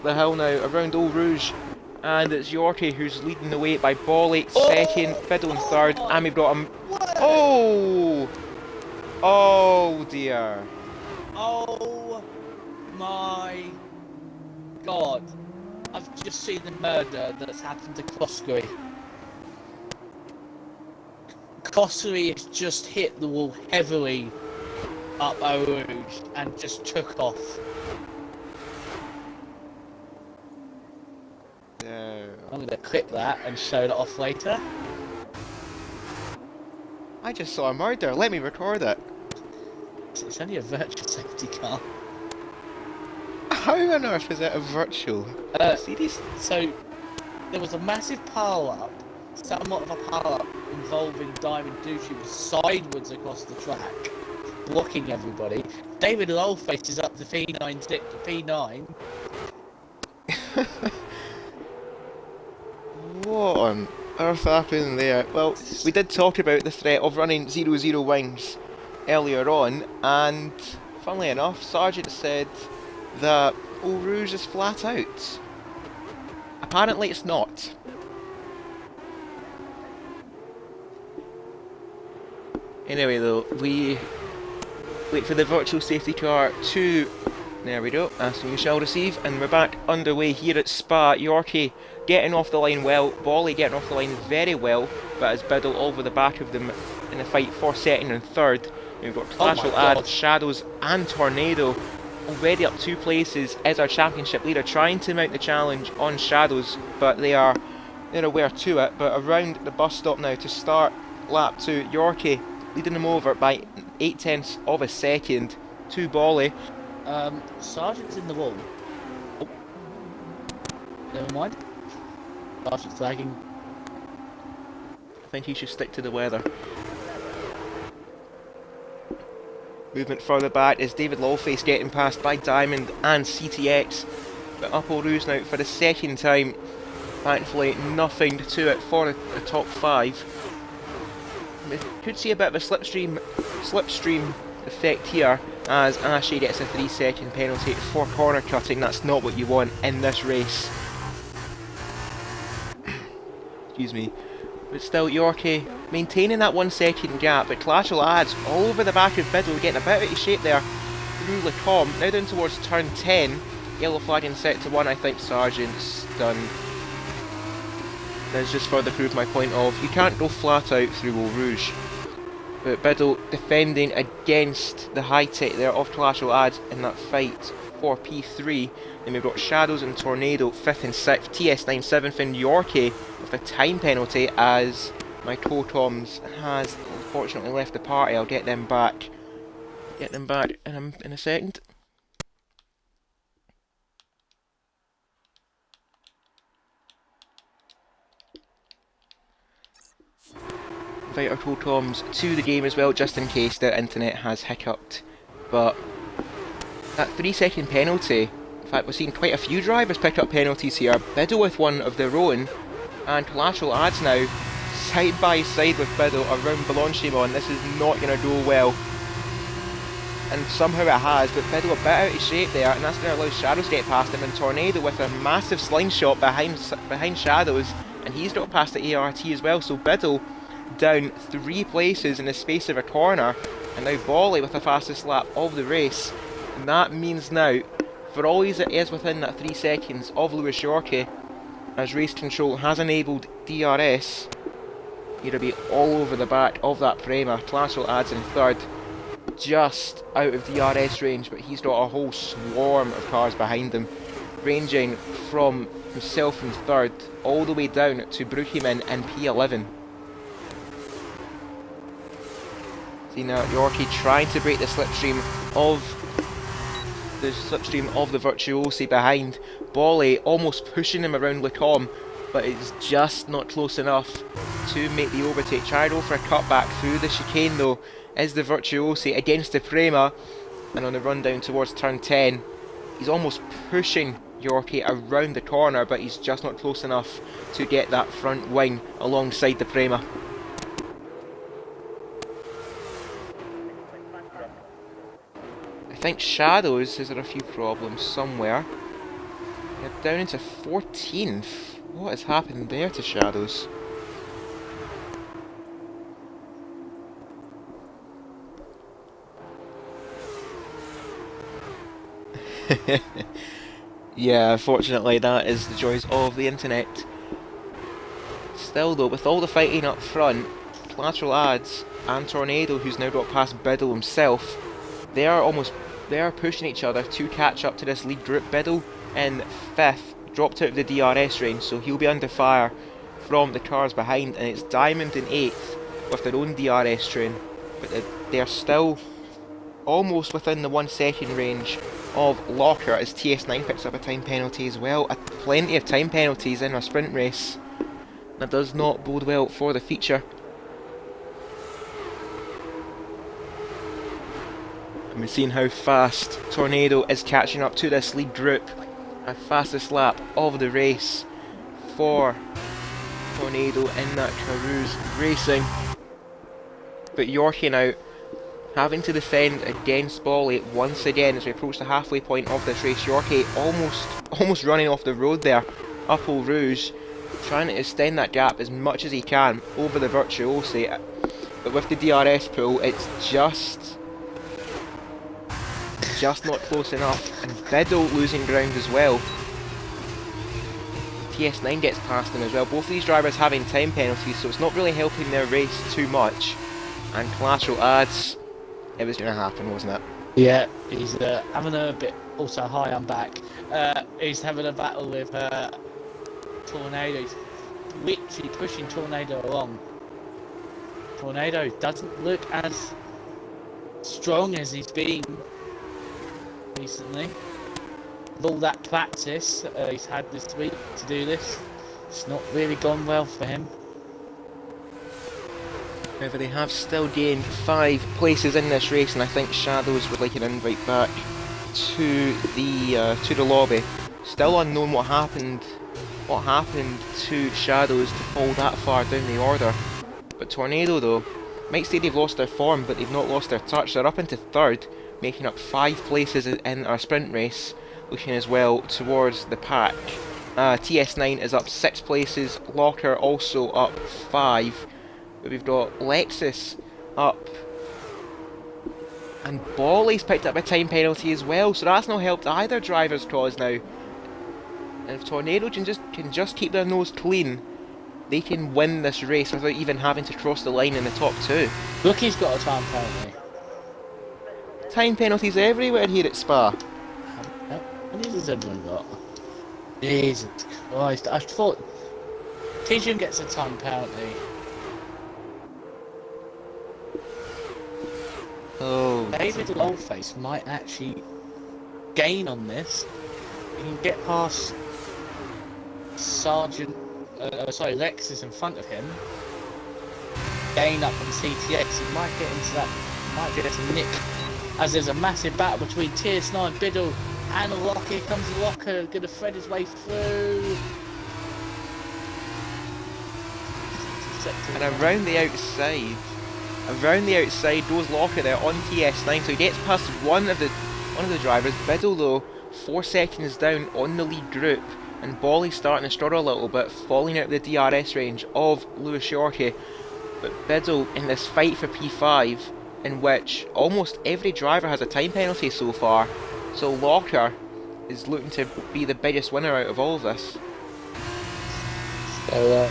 the hill now around Eau Rouge, and it's Yorkie who's leading the way by Bolly second, Biddle in third, and we've got him. Oh dear. Oh my god. I've just seen the murder that's happened to Crossgree. Crossgree has just hit the wall heavily up Eau Rouge and just took off. No. I'm going to clip that and show it off later. I just saw a murder, let me record it. It's only a virtual safety car. How on earth is it a virtual? Series? So, there was a massive pile-up, somewhat of a pile-up involving Diamond Douchey was sideways across the track, blocking everybody. David Lowface is up to P9. What on earth happened there? Well, we did talk about the threat of running 0-0 wings earlier on, and funnily enough, Sargent said that Eau Rouge is flat out. Apparently it's not. Anyway though, we wait for the virtual safety car to... There we go, as we shall receive, and we're back underway here at Spa. Yorkie getting off the line well, Bolly getting off the line very well, but as Biddle over the back of them in the fight for second and third. We've got Clash will add Shadows and Tornado already up 2 places as our championship leader, trying to mount the challenge on Shadows, but they're aware to it. But around the bus stop now to start lap 2, Yorkie leading them over by 0.8 of a second to Bolly. Sergeant's in the wall. Oh. Never mind. Sergeant's flagging. I think he should stick to the weather. Movement further back is David Lawface getting passed by Diamond and CTX. But up Eau Rouge now for the second time. Thankfully, nothing to it for the top 5. We could see a bit of a slipstream effect here as Ashley gets a 3-second penalty for corner cutting. That's not what you want in this race. Excuse me. But still, Yorkie maintaining that 1-second gap, but Clash of Lads all over the back of Biddle, getting a bit out of shape there through Lecombe. Now down towards turn 10. Yellow flag in sector 1, I think Sargent stunned. That's just further proved my point of, you can't go flat out through Eau Rouge. But Biddle defending against the high tech there of Clash of Lads in that fight for P3. Then we've got Shadows and Tornado 5th and 6th, TS9 7th, and Yorkie with a time penalty as my Totems has unfortunately left the party. I'll get them back. Get them back in a second. Invite our Totems to the game as well, just in case their internet has hiccuped. But that 3-second penalty, in fact we're seeing quite a few drivers pick up penalties here. Biddle with one of their own, and Clash of Lads now side by side with Biddle around Blanchimon. This is not going to go well. And somehow it has, but Biddle a bit out of shape there, and that's going to allow Shadows to get past him, and Tornado with a massive slingshot behind Shadows, and he's got past the ART as well, so Biddle down 3 places in the space of a corner, and now Bolly with the fastest lap of the race. And that means now, for all he is within that 3 seconds of Lewis Yorkie, as race control has enabled DRS, he'll be all over the back of that Prema. Clash of Lads in 3rd, just out of DRS range, but he's got a whole swarm of cars behind him, ranging from himself in 3rd all the way down to Bruchiman in P11. See now Yorkie trying to break the slipstream of the Virtuosi behind. Bolly almost pushing him around Lecombe, but it's just not close enough to make the overtake. Tried for a cutback through the chicane though is the Virtuosi against the Prema, and on the run down towards turn 10 he's almost pushing Yorkie around the corner, but he's just not close enough to get that front wing alongside the Prema. I think Shadows has had a few problems somewhere. They're down into 14th. What has happened there to Shadows? Yeah, unfortunately that is the joys of the internet. Still though, with all the fighting up front, Clash of Lads and Tornado, who's now got past Biddle himself, they are pushing each other to catch up to this lead group. Biddle in 5th, dropped out of the DRS range, so he'll be under fire from the cars behind, and it's Diamond in 8th with their own DRS train, but they're still almost within the 1 second range of Locker as TS9 picks up a time penalty as well. Plenty of time penalties in a sprint race. That does not bode well for the feature. And we've seen how fast Tornado is catching up to this lead group. A fastest lap of the race for Tornado in that Carouse Racing. But Yorkie now having to defend against Bolly once again as we approach the halfway point of this race. Yorkie almost running off the road there up Eau Rouge, trying to extend that gap as much as he can over the Virtuosi, but with the DRS pool it's just not close enough, and Biddle losing ground as well. TS9 gets past him as well. Both of these drivers having time penalties, so it's not really helping their race too much. And Clash of Lads, it was going to happen, wasn't it? Yeah, he's having a bit. Also, hi, I'm back. He's having a battle with Tornado. He's literally pushing Tornado along. Tornado doesn't look as strong as he's been recently. With all that practice he's had this week to do this, it's not really gone well for him. However, they have still gained 5 places in this race, and I think Shadows would like an invite back to the lobby. Still unknown what happened to Shadows to fall that far down the order. But Tornado though, might say they've lost their form, but they've not lost their touch. They're up into 3rd making up 5 places in our sprint race, looking as well towards the pack. TS9 is up 6 places, Locker also up 5, but we've got Lexus up, and Bolly's picked up a time penalty as well, so that's not helped either driver's cause now. And if Tornado can just keep their nose clean, they can win this race without even having to cross the line in the top 2. Rookie's got a time penalty. Time penalties everywhere here at Spa. How many has everyone got? Jesus Christ, I thought Tijun gets a time penalty. Oh. David Lolface might actually gain on this. He can get past Lexus in front of him. Gain up on CTX. He might get into that. Might get a nick. As there's a massive battle between TS9, Biddle, and Locker. Here comes Locker, gonna thread his way through. And around the outside, goes Locker there on TS9, so he gets past one of the drivers. Biddle though, 4 seconds down on the lead group, and Bolly's starting to struggle a little bit, falling out of the DRS range of Lewis Yorkie. But Biddle in this fight for P5, in which almost every driver has a time penalty so far, so Locker is looking to be the biggest winner out of all of this. So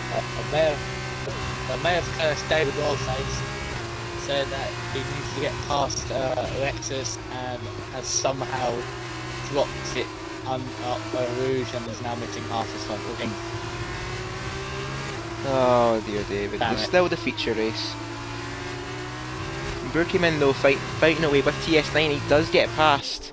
I may have cursed David Wallface, said that he needs to get past Lexus, and has somehow dropped it up by Rouge and is now missing half his front wing. Oh dear David, there's still the feature race. Burkeman though fighting away with TS9, he does get past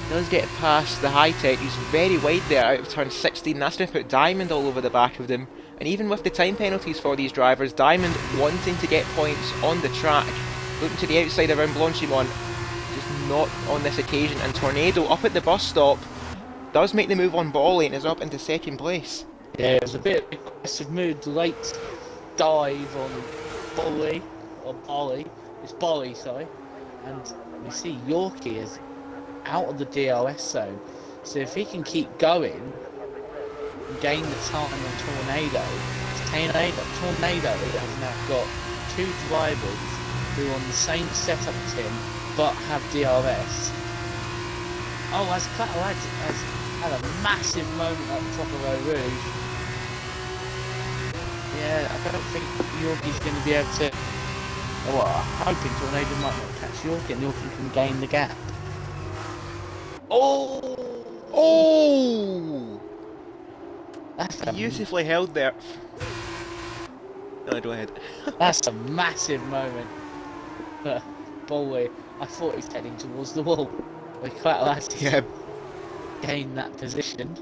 the high tech. He's very wide there out of turn 16. That's going to put Diamond all over the back of them. And even with the time penalties for these drivers, Diamond wanting to get points on the track, looking to the outside around Blanchimont, just not on this occasion. And Tornado up at the bus stop does make the move on Bolly and is up into second place. Yeah, it was a bit aggressive mood, late dive on Bolly, or Bolly. It's Bolly, sorry. And we see Yorkie is out of the DRS zone. So if he can keep going and gain the time on Tornado has now got 2 drivers who are on the same setup as him but have DRS. Oh, as Clatter has had a massive moment at the top of Eau Rouge. Yeah, I don't think Yorkie's going to be able to. Well, I'm hoping Tornado might not catch Yorkie and Yorkie can gain the gap. Oh! That's beautifully held there. No, go ahead. That's a massive moment. Bolly, I thought he's heading towards the wall. We're quite allowed to gain that position.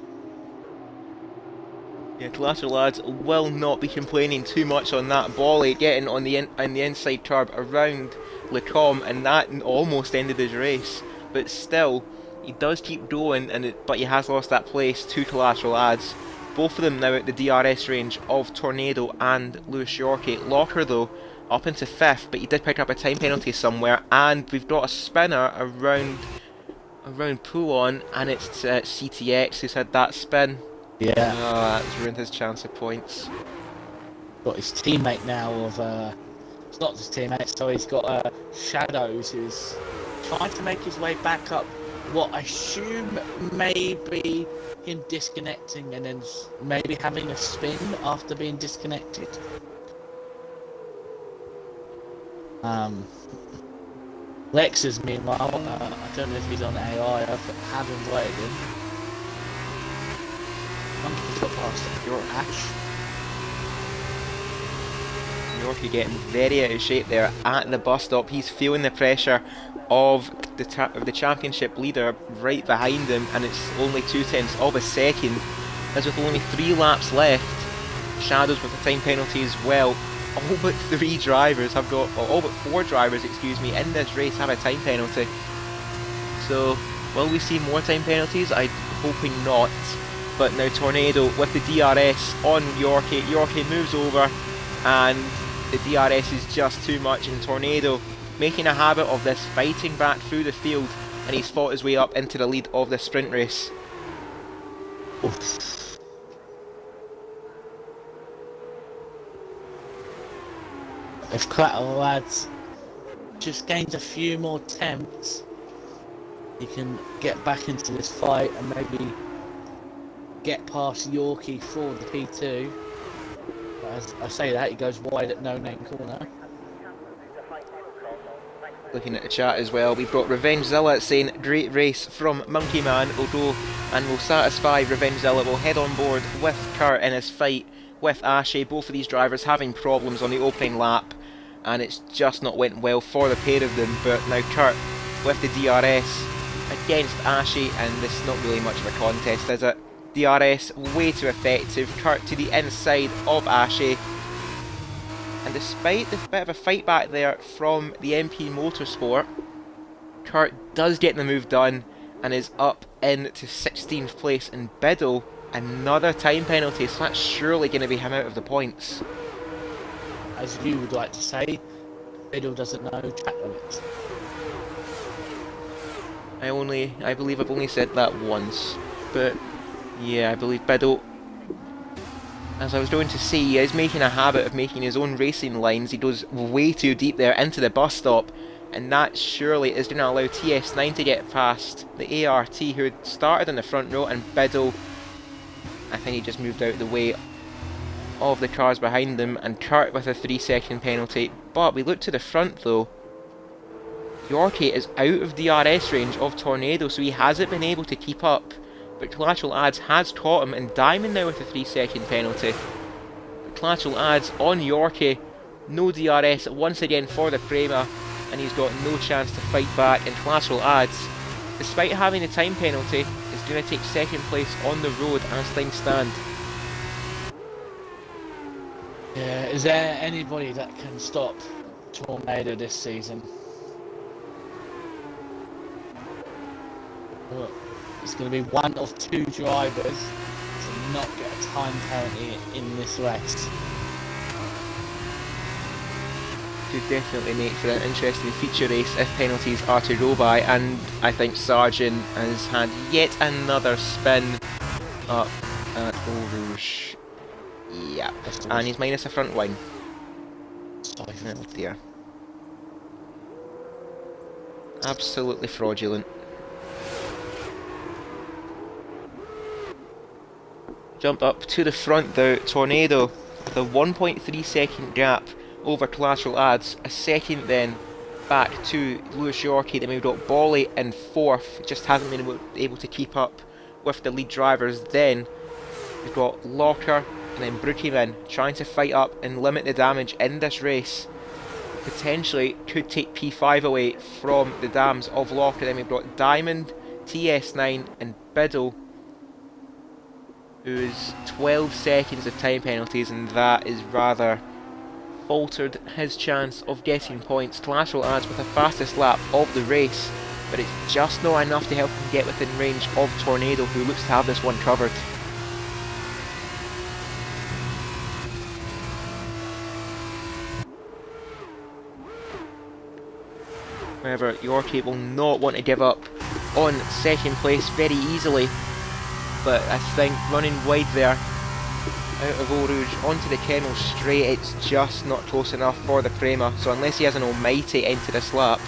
Yeah, Collateral lads will not be complaining too much on that. Bolly getting on the inside curb around Lecombe, and that almost ended his race. But still, he does keep going, but he has lost that place to Collateral lads. Both of them now at the DRS range of Tornado and Lewis Yorkie. Locker though up into 5th, but he did pick up a time penalty somewhere, and we've got a spinner around Poulon, and it's CTX who's had that spin. Yeah. Oh, that's ruined his chance of points. Got his teammate now of it's not just teammate, so he's got Shadows who's trying to make his way back up what I assume may be him disconnecting and then maybe having a spin after being disconnected. Lexus meanwhile, I don't know if he's on AI, I have invited him. He's got past your Ash. Yorkie getting very out of shape there at the bus stop. He's feeling the pressure of the championship leader right behind him, and it's only 0.2 of a second. As with only 3 laps left, Shadows with a time penalty as well. All but 4 drivers, excuse me, in this race have a time penalty. So, will we see more time penalties? I'm hoping not. But now Tornado with the DRS on Yorkie. Yorkie moves over, and the DRS is just too much, and Tornado making a habit of this, fighting back through the field, and he's fought his way up into the lead of the sprint race. Oof. If Clatter Lads just gains a few more attempts, he can get back into this fight and maybe get past Yorkie for the P2. But as I say that, he goes wide at no name corner. Looking at the chat as well, we've got Revengezilla saying great race from Monkey Man, although and will satisfy Revengezilla will head on board with Kurt in his fight with Ashe. Both of these drivers having problems on the opening lap, and it's just not went well for the pair of them. But now Kurt with the DRS against Ashe, and this is not really much of a contest, is it? DRS way too effective. Kurt to the inside of Ashe. And despite the bit of a fight back there from the MP Motorsport, Kurt does get the move done and is up into 16th place. And Biddle, another time penalty, so that's surely going to be him out of the points. As you would like to say, Biddle doesn't know track limits. I believe I've only said that once, but yeah, I believe Biddle, as I was going to say, he is making a habit of making his own racing lines. He goes way too deep there into the bus stop, and that surely is going to allow TS9 to get past the ART, who had started in the front row, and Biddle, I think he just moved out of the way of the cars behind them, and Kurt with a 3-second penalty. But we look to the front though, Yorkie is out of DRS range of Tornado, so he hasn't been able to keep up. But Collateral Ads has caught him, and Diamond now with a 3-second penalty. But Collateral Ads on Yorkie, no DRS once again for the Prema, and he's got no chance to fight back. And Collateral Ads, despite having a time penalty, is going to take second place on the road as things stand. Yeah, is there anybody that can stop Tornado this season? Look, it's going to be one of two drivers to not get a time penalty in this race. Could definitely make for an interesting feature race if penalties are to go by, and I think Sargent has had yet another spin up at Eau Rouge. Yeah, and he's minus a front wing. Oh dear. Absolutely fraudulent. Jump up to the front though, Tornado with a 1.3 second gap over Collateral Ads, a second then back to Lewis Yorkie. Then we've got Bolly in fourth, just hasn't been able to keep up with the lead drivers. Then we've got Locker and then Brookieman trying to fight up and limit the damage in this race. Potentially could take P5 away from the dams of Locker. Then we've got Diamond, TS9 and Biddle, who's 12 seconds of time penalties, and that is rather faltered his chance of getting points. Collateral Ads with the fastest lap of the race, but it's just not enough to help him get within range of Tornado, who looks to have this one covered. However, Yorkie will not want to give up on second place very easily, but I think running wide there out of Eau Rouge onto the Kennel straight, it's just not close enough for the Prema. So unless he has an almighty end to this lap,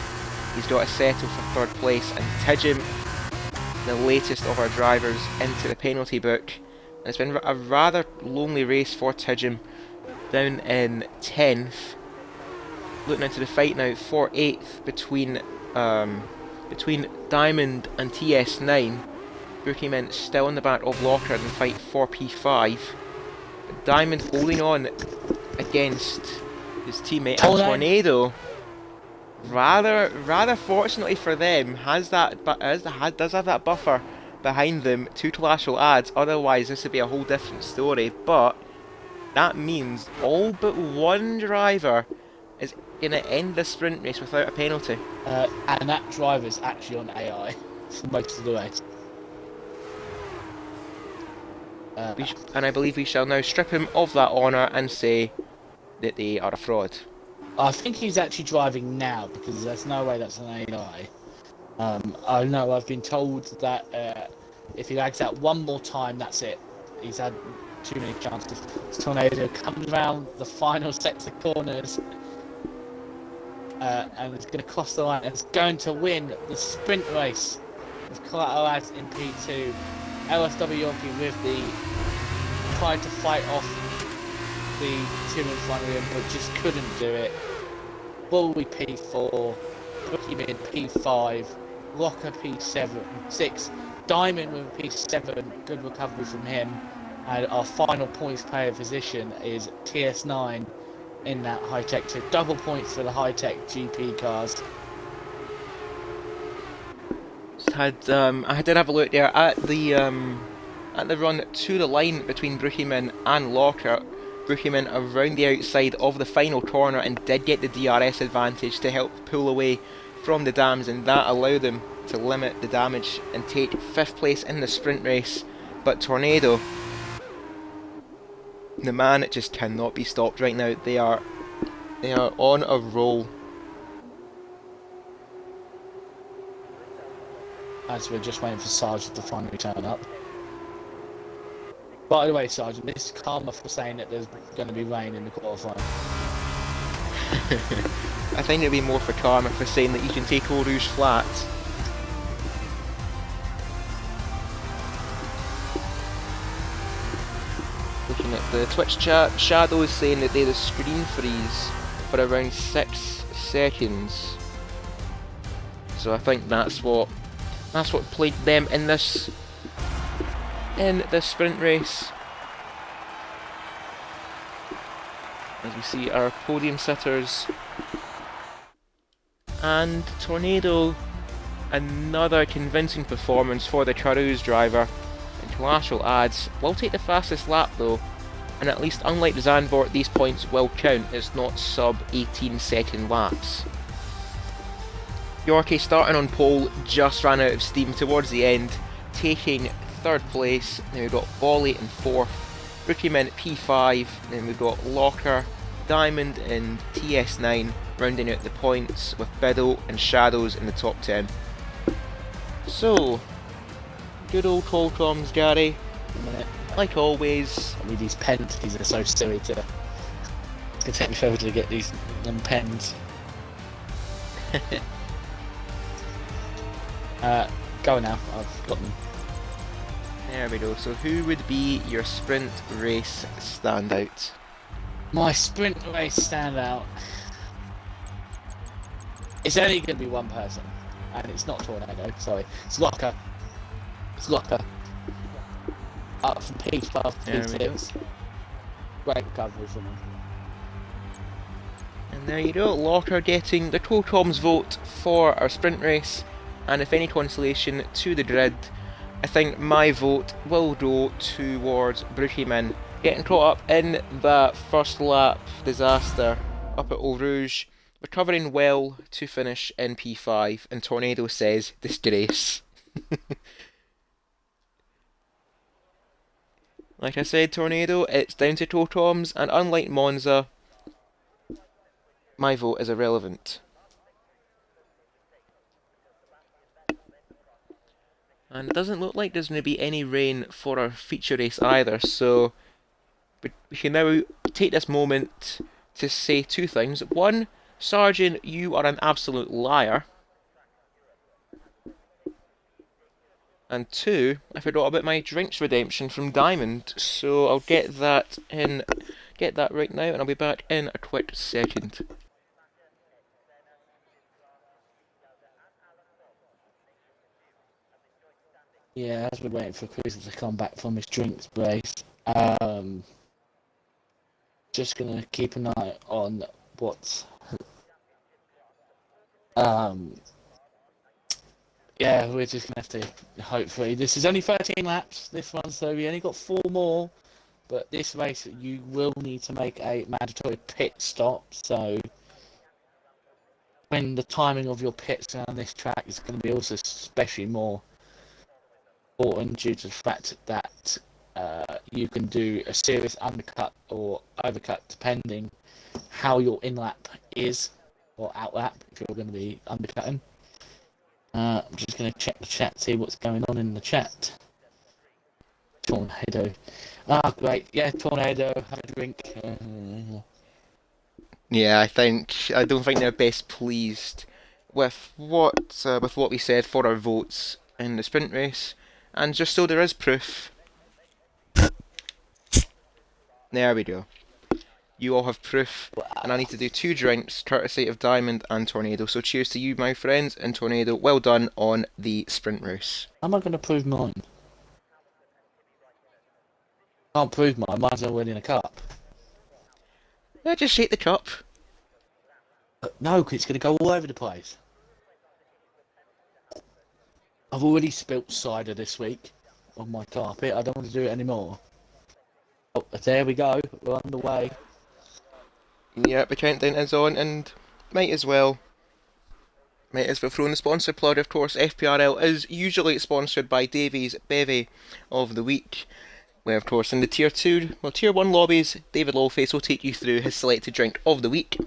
he's got to settle for third place. And Tidgham, the latest of our drivers, into the penalty book. And it's been a rather lonely race for Tidgham, down in 10th. Looking into the fight now for 8th between Diamond and TS9. Brookieman still in the back of Locker in the fight for P5. But Diamond holding on against his teammate and Tornado. Rather fortunately for them, does have that buffer behind them to Collateral Ads. Otherwise, this would be a whole different story. But that means all but one driver is going to end the sprint race without a penalty. And that driver's actually on AI for most of the race. And I believe we shall now strip him of that honour and say that they are a fraud. I think he's actually driving now because there's no way that's an AI. I know I've been told that if he lags out one more time, that's it. He's had too many chances. This tornado comes around the final sets of corners and it's going to cross the line. And it's going to win the sprint race with Collateral in P2. LSW Yorkie with the tried to fight off the team in front of him, but just couldn't do it. Bully P4, Bookieman P5, Locker P6, Diamond with a P7, good recovery from him. And our final points player position is TS9 in that high-tech. So double points for the high-tech GP cars. I did have a look there at the run to the line between Brookieman and Locker. Brookieman around the outside of the final corner and did get the DRS advantage to help pull away from the dams, and that allowed them to limit the damage and take 5th place in the sprint race. But Tornado, the man, just cannot be stopped right now. They are on a roll. As we're just waiting for Sargent to finally turn up. By the way, Sergeant, this is karma for saying that there's going to be rain in the qualifying. I think it'd be more for karma for saying that you can take Eau Rouge flat. Looking at the Twitch chat, Shadow is saying that they had a screen freeze for around 6 seconds. So I think that's what plagued them in this sprint race. As we see our podium sitters. And Tornado, another convincing performance for the Carouse driver. And Collateral adds, will take the fastest lap though, and at least unlike the Zandvoort, these points will count. It's not sub 18 second laps. Yorkie starting on pole, just ran out of steam towards the end, taking 3rd place. Then we've got Bolly in 4th, Brookieman P5, then we've got Locker, Diamond and TS9 rounding out the points, with Biddle and Shadows in the top 10. So, good old Qualcomm's, Gary. Like always. I mean, these penalties are so silly to... It's going to take me forever to get them pens. Go now, I've got them. There we go. So who would be your sprint race standout? My sprint race standout. It's only going to be one person, and it's not Tornado. Sorry, it's Locker. It's Locker. Up from P12 to P6. Great recovery from him. And there you go. Locker getting the Qualcomm's vote for our sprint race, and if any consolation to the grid, I think my vote will go towards Brookieman getting caught up in that first lap disaster up at Eau Rouge, recovering well to finish in P5, and Tornado says disgrace. Like I said, Tornado, it's down to Qualcomm's, and unlike Monza, my vote is irrelevant. And it doesn't look like there's going to be any rain for our feature race either, so we can now take this moment to say 2 things. 1, Sergeant, you are an absolute liar. And 2, I forgot about my drinks redemption from Diamond, so I'll get that right now, and I'll be back in a quick second. Yeah, as we're waiting for Cruiser to come back from his drinks brace, just gonna keep an eye on what's. Yeah, we're just gonna have to hopefully. This is only 13 laps, this one, so we only got 4 more. But this race, you will need to make a mandatory pit stop. So when the timing of your pits on this track is going to be also especially more important due to the fact that you can do a serious undercut or overcut depending how your in lap is, or out lap if you're going to be undercutting. I'm just going to check the chat, see what's going on in the chat. Tornado. Ah, great. Yeah, Tornado, have a drink. Yeah, I don't think they're best pleased with what we said for our votes in the sprint race, and just so there is proof. There we go. You all have proof, and I need to do 2 drinks, courtesy of Diamond and Tornado. So cheers to you, my friends, and Tornado. Well done on the sprint race. How am I going to prove mine? Can't prove mine. Mine's not winning a cup. Yeah, just shake the cup. No, because it's going to go all over the place. I've already spilt cider this week on my carpet. I don't want to do it anymore. Oh, there we go. We're on the way. Yeah, the countdown is on, and might as well throw in the sponsor plug. Of course, FPRL is usually sponsored by Davies Bevy of the Week, where of course in the Tier 1 lobbies, David Lawface will take you through his selected drink of the week.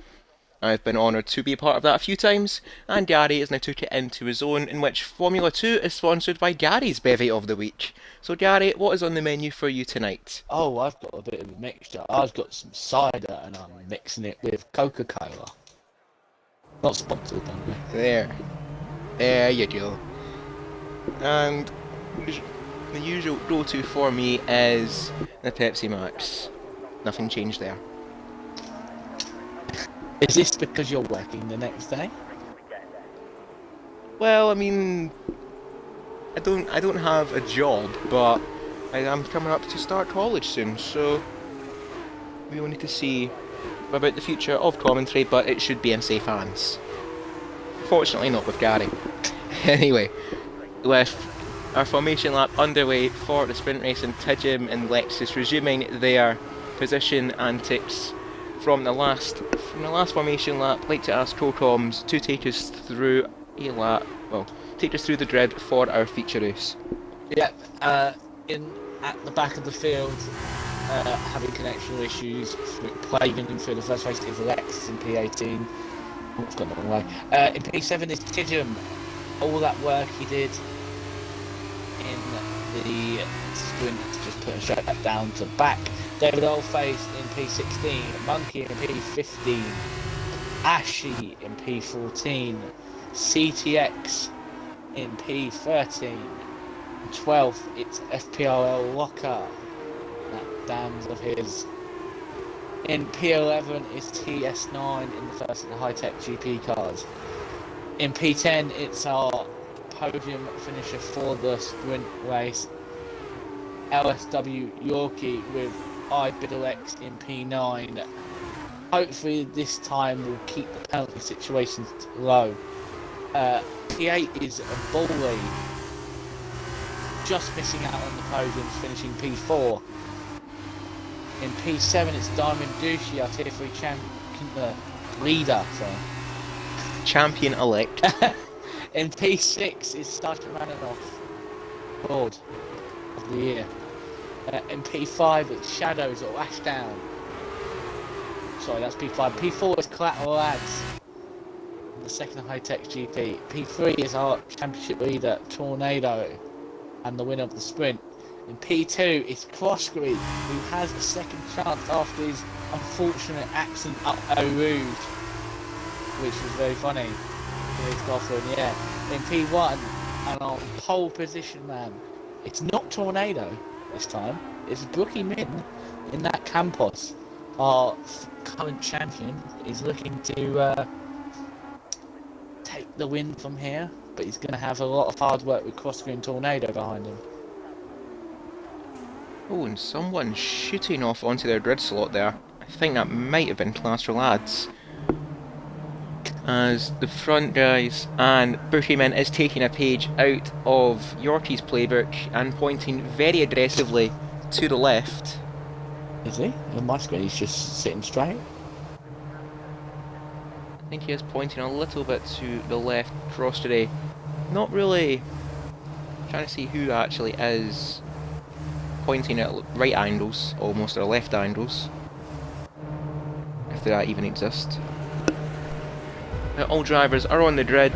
I've been honoured to be a part of that a few times, and Gary has now took it into his own, in which Formula 2 is sponsored by Gary's Bevy of the Week. So Gary, what is on the menu for you tonight? Oh, I've got a bit of a mixture. I've got some cider and I'm mixing it with Coca-Cola. Not sponsored, by the way. There you go. And the usual go-to for me is the Pepsi Max. Nothing changed there. Is this because you're working the next day? Well, I mean, I don't have a job, but I am coming up to start college soon, so we will need to see about the future of commentary, but it should be in safe hands. Fortunately not with Gary. Anyway, with our formation lap underway for the sprint race, and Tidjum and Lexus resuming their position antics from the last formation lap, like to ask Cocoms to take us through take us through the grid for our feature race. Yep, at the back of the field, having connection issues, plaguing him through the first race is Lex in P18. Oh, it's gone the wrong way. In P7 is Tidjum. All that work he did in the sprint, just putting straight back down to back. David Oldface in P16, Monkey in P15, Ashy in P14, CTX in P13, 12th it's FPRL Locker, that damns of his. In P11 is TS9 in the first of the high-tech GP cars. In P10 it's our podium finisher for the sprint race, LSW Yorkie with iBidlex in P9. Hopefully this time we'll keep the penalty situations low. P8 is a Bully, just missing out on the podiums, finishing P4. In P7 it's Diamond Duchy, our Tier 3 champion, leader, Champion elect. In P6 is Sergeant Mananoff, Lord of the Year. In P5 it's Shadows or Ashdown. Sorry, that's P5. P4 is Collateral Lads, the second high-tech GP. P3 is our championship leader, Tornado, and the winner of the sprint. In P2 is Crossgree, who has a second chance after his unfortunate accident up Eau Rouge, which was very funny. His golfer in the air. In P1, and on pole position, man, it's not Tornado this time. It's Brookie Min in that Campos. Our current champion is looking to take the win from here, but he's going to have a lot of hard work with Crossgreen and Tornado behind him. Oh, and someone shooting off onto their grid slot there. I think that might have been Claster Lads. As the front guys, and Bushyman is taking a page out of Yorkie's playbook and pointing very aggressively to the left. Is he? On my screen he's just sitting straight. I think he is pointing a little bit to the left cross today. Not really trying to see who actually is pointing at right angles, almost, or left angles, if that even exists. Now all drivers are on the grid,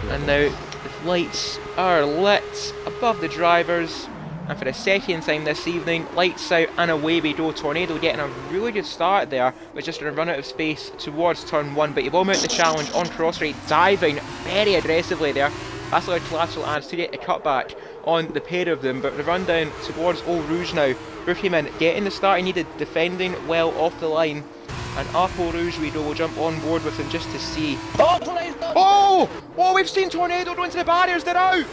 and now the lights are lit above the drivers, and for the second time this evening, lights out and away we go. Tornado getting a really good start there, but just going to run out of space towards turn 1, but he will mount the challenge on cross straight, diving very aggressively there. That's allowed collateral adds to get a cutback on the pair of them, but the run down towards Eau Rouge now. Brookieman getting the start he needed, defending well off the line. And up Eau Rouge we go, we'll jump on board with him just to see. Oh! Oh, we've seen Tornado go into the barriers, they're out!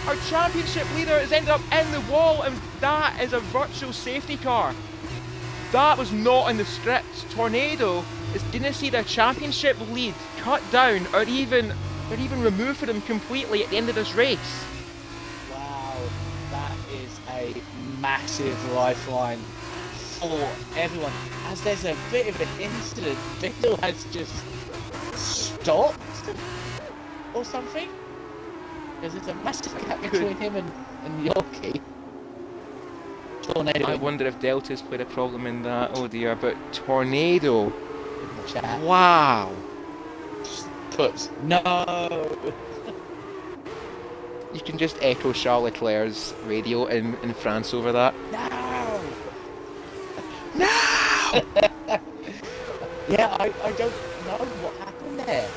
Our championship leader has ended up in the wall, and that is a virtual safety car. That was not in the script. Tornado is going to see their championship lead cut down or even removed for them completely at the end of this race. Wow, that is a massive lifeline for everyone. As there's a bit of an incident, Biddle has just stopped or something. Because there's a massive gap between him and Yorkie. Tornado. I wonder if Delta's played a problem in that. Oh dear, but Tornado. In the chat. Wow. Puts no. You can just echo Charles Leclerc's radio in France over that. No. No! Yeah, I don't know what happened there.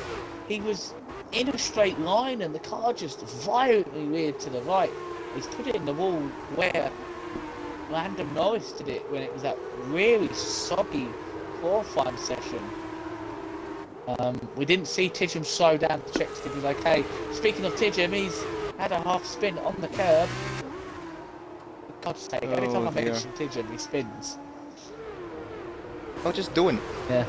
He was in a straight line and the car just violently veered to the right. He's put it in the wall where Lando Norris did it when it was that really soggy qualifying session. We didn't see Tidgham slow down to check if he was okay. Speaking of Tidgham, he's had a half spin on the curb. For God's sake, every time I mention Tidgham, he spins. Oh, just don't. Yeah.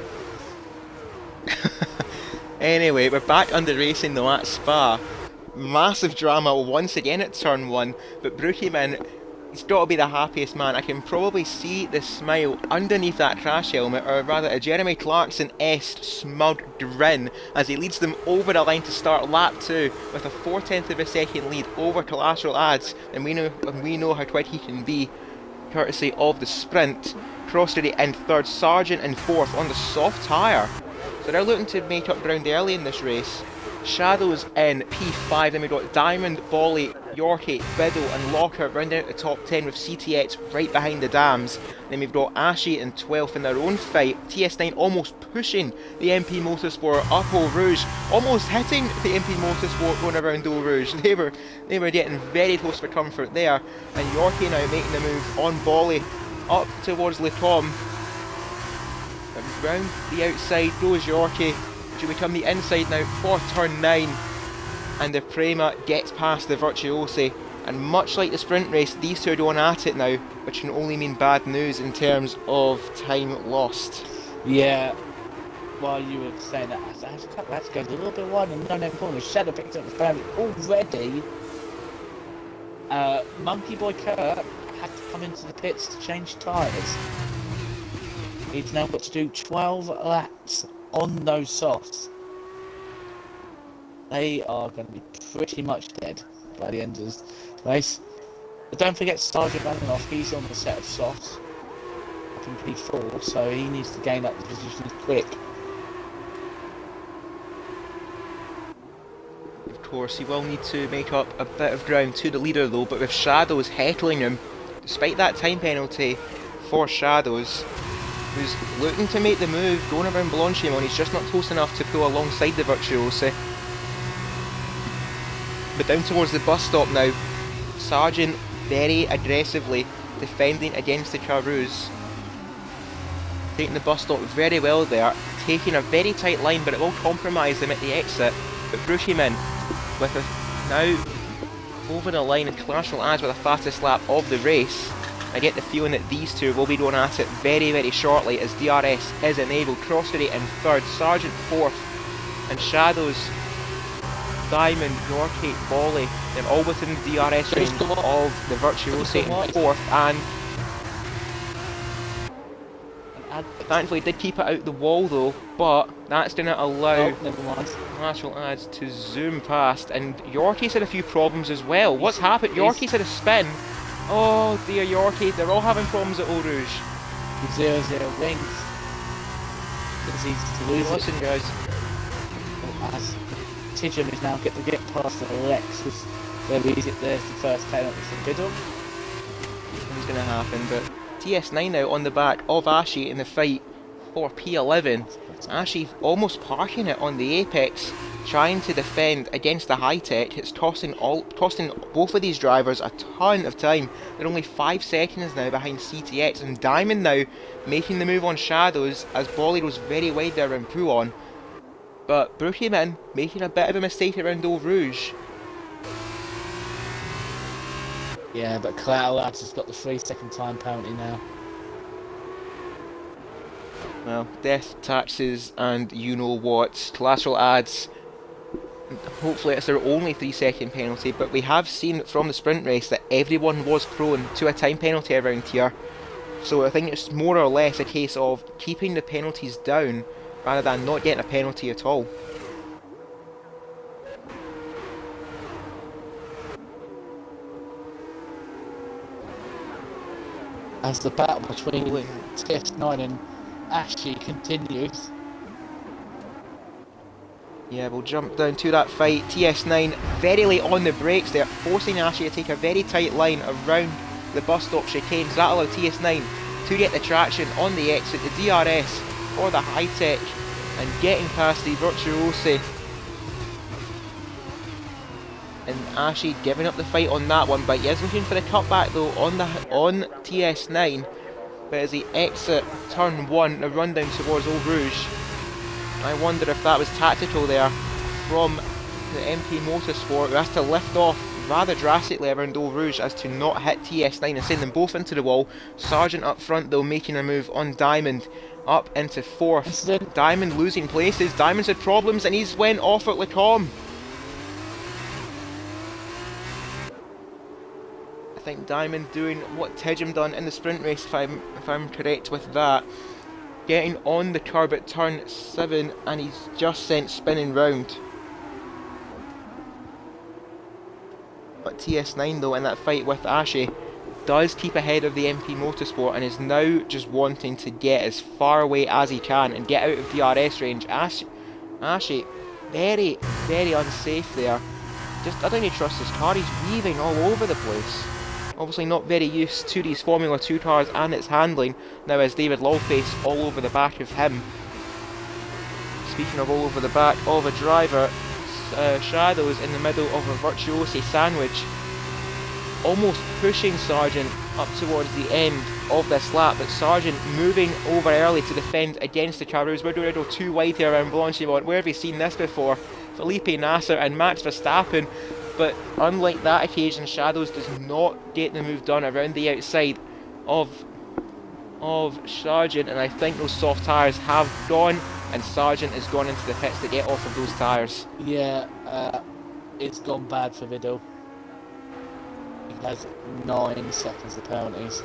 Anyway, we're back on the racing though at Spa. Massive drama once again at turn 1, but Brookieman, he's got to be the happiest man. I can probably see the smile underneath that crash helmet, or rather a Jeremy Clarkson-esque smug grin as he leads them over the line to start lap 2 with a 4/10 of a second lead over collateral adds, and we know how quick he can be, courtesy of the sprint. Crossery in 3rd, Sargent in 4th on the soft tyre. So they're looking to make up ground early in this race. Shadows in P5, then we've got Diamond, Bolly, Yorkie, Biddle and Locker rounding out the top 10 with CTX right behind the dams. Then we've got Ashy in 12th in their own fight. TS9 almost pushing the MP Motorsport up Eau Rouge, almost hitting the MP Motorsport going around Eau Rouge. They were getting very close for comfort there. And Yorkie now making the move on Bolly up towards Le Tom. And round the outside goes Yorkie. She'll become the inside now for turn 9. And the Prema gets past the Virtuosi. And much like the sprint race, these two are going at it now, which can only mean bad news in terms of time lost. Yeah. While you were saying that, that's going a little bit wide and no corner. Shadow picked up the family already. Monkey Boy Kurt had to come into the pits to change tyres. He's now got to do 12 laps on those softs. They are going to be pretty much dead by the end of this race. But don't forget Sergeant Vananoff, he's on the set of softs up in P4, so he needs to gain up the positions quick. Of course, he will need to make up a bit of ground to the leader though, but with Shadows heckling him, despite that time penalty for Shadows, who's looking to make the move, going around Blanchimon, he's just not close enough to pull alongside the Virtuosi. But down towards the bus stop now, Sargent very aggressively defending against the Carouse. Taking the bus stop very well there, taking a very tight line, but it will compromise them at the exit. But Brookieman with now over the line, and Collateral adds with the fastest lap of the race. I get the feeling that these two will be going at it very, very shortly as DRS is enabled. Crossery in 3rd, Sargent 4th, and Shadows, Diamond, Yorkie, Bolly, they're all within the DRS range of the Virtuosi in 4th, and Thankfully did keep it out the wall though, but that's going to allow Oh, never mind. lateral ads to zoom past, and Yorkie's had a few problems as well. What's happened? Yorkie's had a spin. Oh dear, Yorkie, they're all having problems at Eau Rouge. 0-0 wings. It's easy to lose Listen guys, as Tidgham is now get past the Lexus. Very easy. There's the first penalty for Biddle. nothing's going to happen, but TS9 now on the back of Ashy in the fight for P11. Ashy almost parking it on the apex, trying to defend against the high tech. It's costing both of these drivers a ton of time. They're only 5 seconds now behind CTX, and Diamond now making the move on Shadows as Bolly was very wide there around Pouon. But Brookieman making a bit of a mistake around Eau Rouge. Yeah, but Collateral Lads has got the 3-second time penalty now. Well, death, taxes, and you know what. Collateral ads. Hopefully it's their only 3-second penalty, but we have seen from the sprint race that everyone was prone to a time penalty around here. So I think it's more or less a case of keeping the penalties down rather than not getting a penalty at all. As the battle between TS9 and Ashy continues. Yeah, we'll jump down to that fight. TS9 very late on the brakes there, forcing Ashy to take a very tight line around the bus stop chicanes. That'll allow TS9 to get the traction on the exit, the DRS for the high tech, and getting past the Virtuosi. And Ashy giving up the fight on that one, but he is looking for the cutback though on TS9. But as he exit turn 1, the run down towards Eau Rouge, I wonder if that was tactical there from the MP Motorsport, who has to lift off rather drastically around Eau Rouge as to not hit TS9 and send them both into the wall. Sargent up front though making a move on Diamond up into 4th. Diamond losing places. Diamond's had problems and he's went off at Lecombe. I think Diamond doing what Tidgham done in the sprint race, if I'm correct with that. Getting on the curb at turn 7 and he's just sent spinning round. But TS9 though in that fight with Ashy does keep ahead of the MP Motorsport and is now just wanting to get as far away as he can and get out of DRS range. Ashy very, very unsafe there. I don't even trust his car, he's weaving all over the place. Obviously not very used to these Formula 2 cars and its handling, now as David Lawface all over the back of him. Speaking of all over the back of a driver, Shadows in the middle of a Virtuosi sandwich, almost pushing Sargent up towards the end of this lap, but Sargent moving over early to defend against the car. We're doing it too wide here around Blanchimont. Where have we seen this before? Felipe Nasser and Max Verstappen. But unlike that occasion, Shadows does not get the move done around the outside of Sargent, and I think those soft tyres have gone, and Sargent has gone into the pits to get off of those tyres. Yeah, it's gone bad for Vidal. He has 9 seconds of penalties.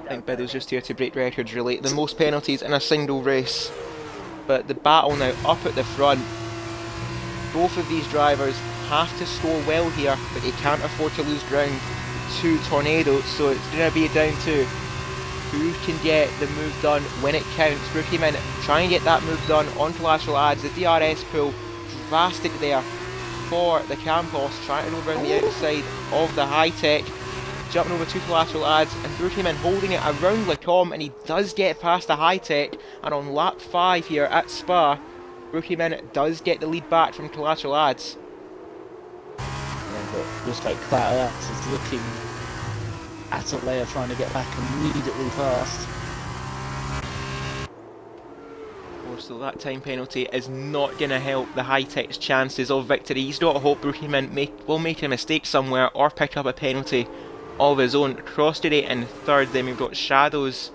I think Biddle's just here to break records really. The most penalties in a single race. But the battle now up at the front. Both of these drivers have to score well here, but they can't afford to lose ground to Tornado, so it's going to be down to who can get the move done when it counts. Brookieman trying to get that move done on collateral ads. The DRS pull drastic there for the Campos, trying to go around the outside of the high tech, jumping over to collateral ads, and Brookieman holding it around Lecombe, and he does get past the high tech. And on lap 5 here at Spa, Brookieman does get the lead back from collateral ads. Yeah, but just like Collateral Ads is looking at a layer trying to get back immediately past. So that time penalty is not going to help the high-tech's chances of victory. He's got to hope Brookieman will make a mistake somewhere or pick up a penalty of his own. Crossduty in 3rd, then we've got Shadows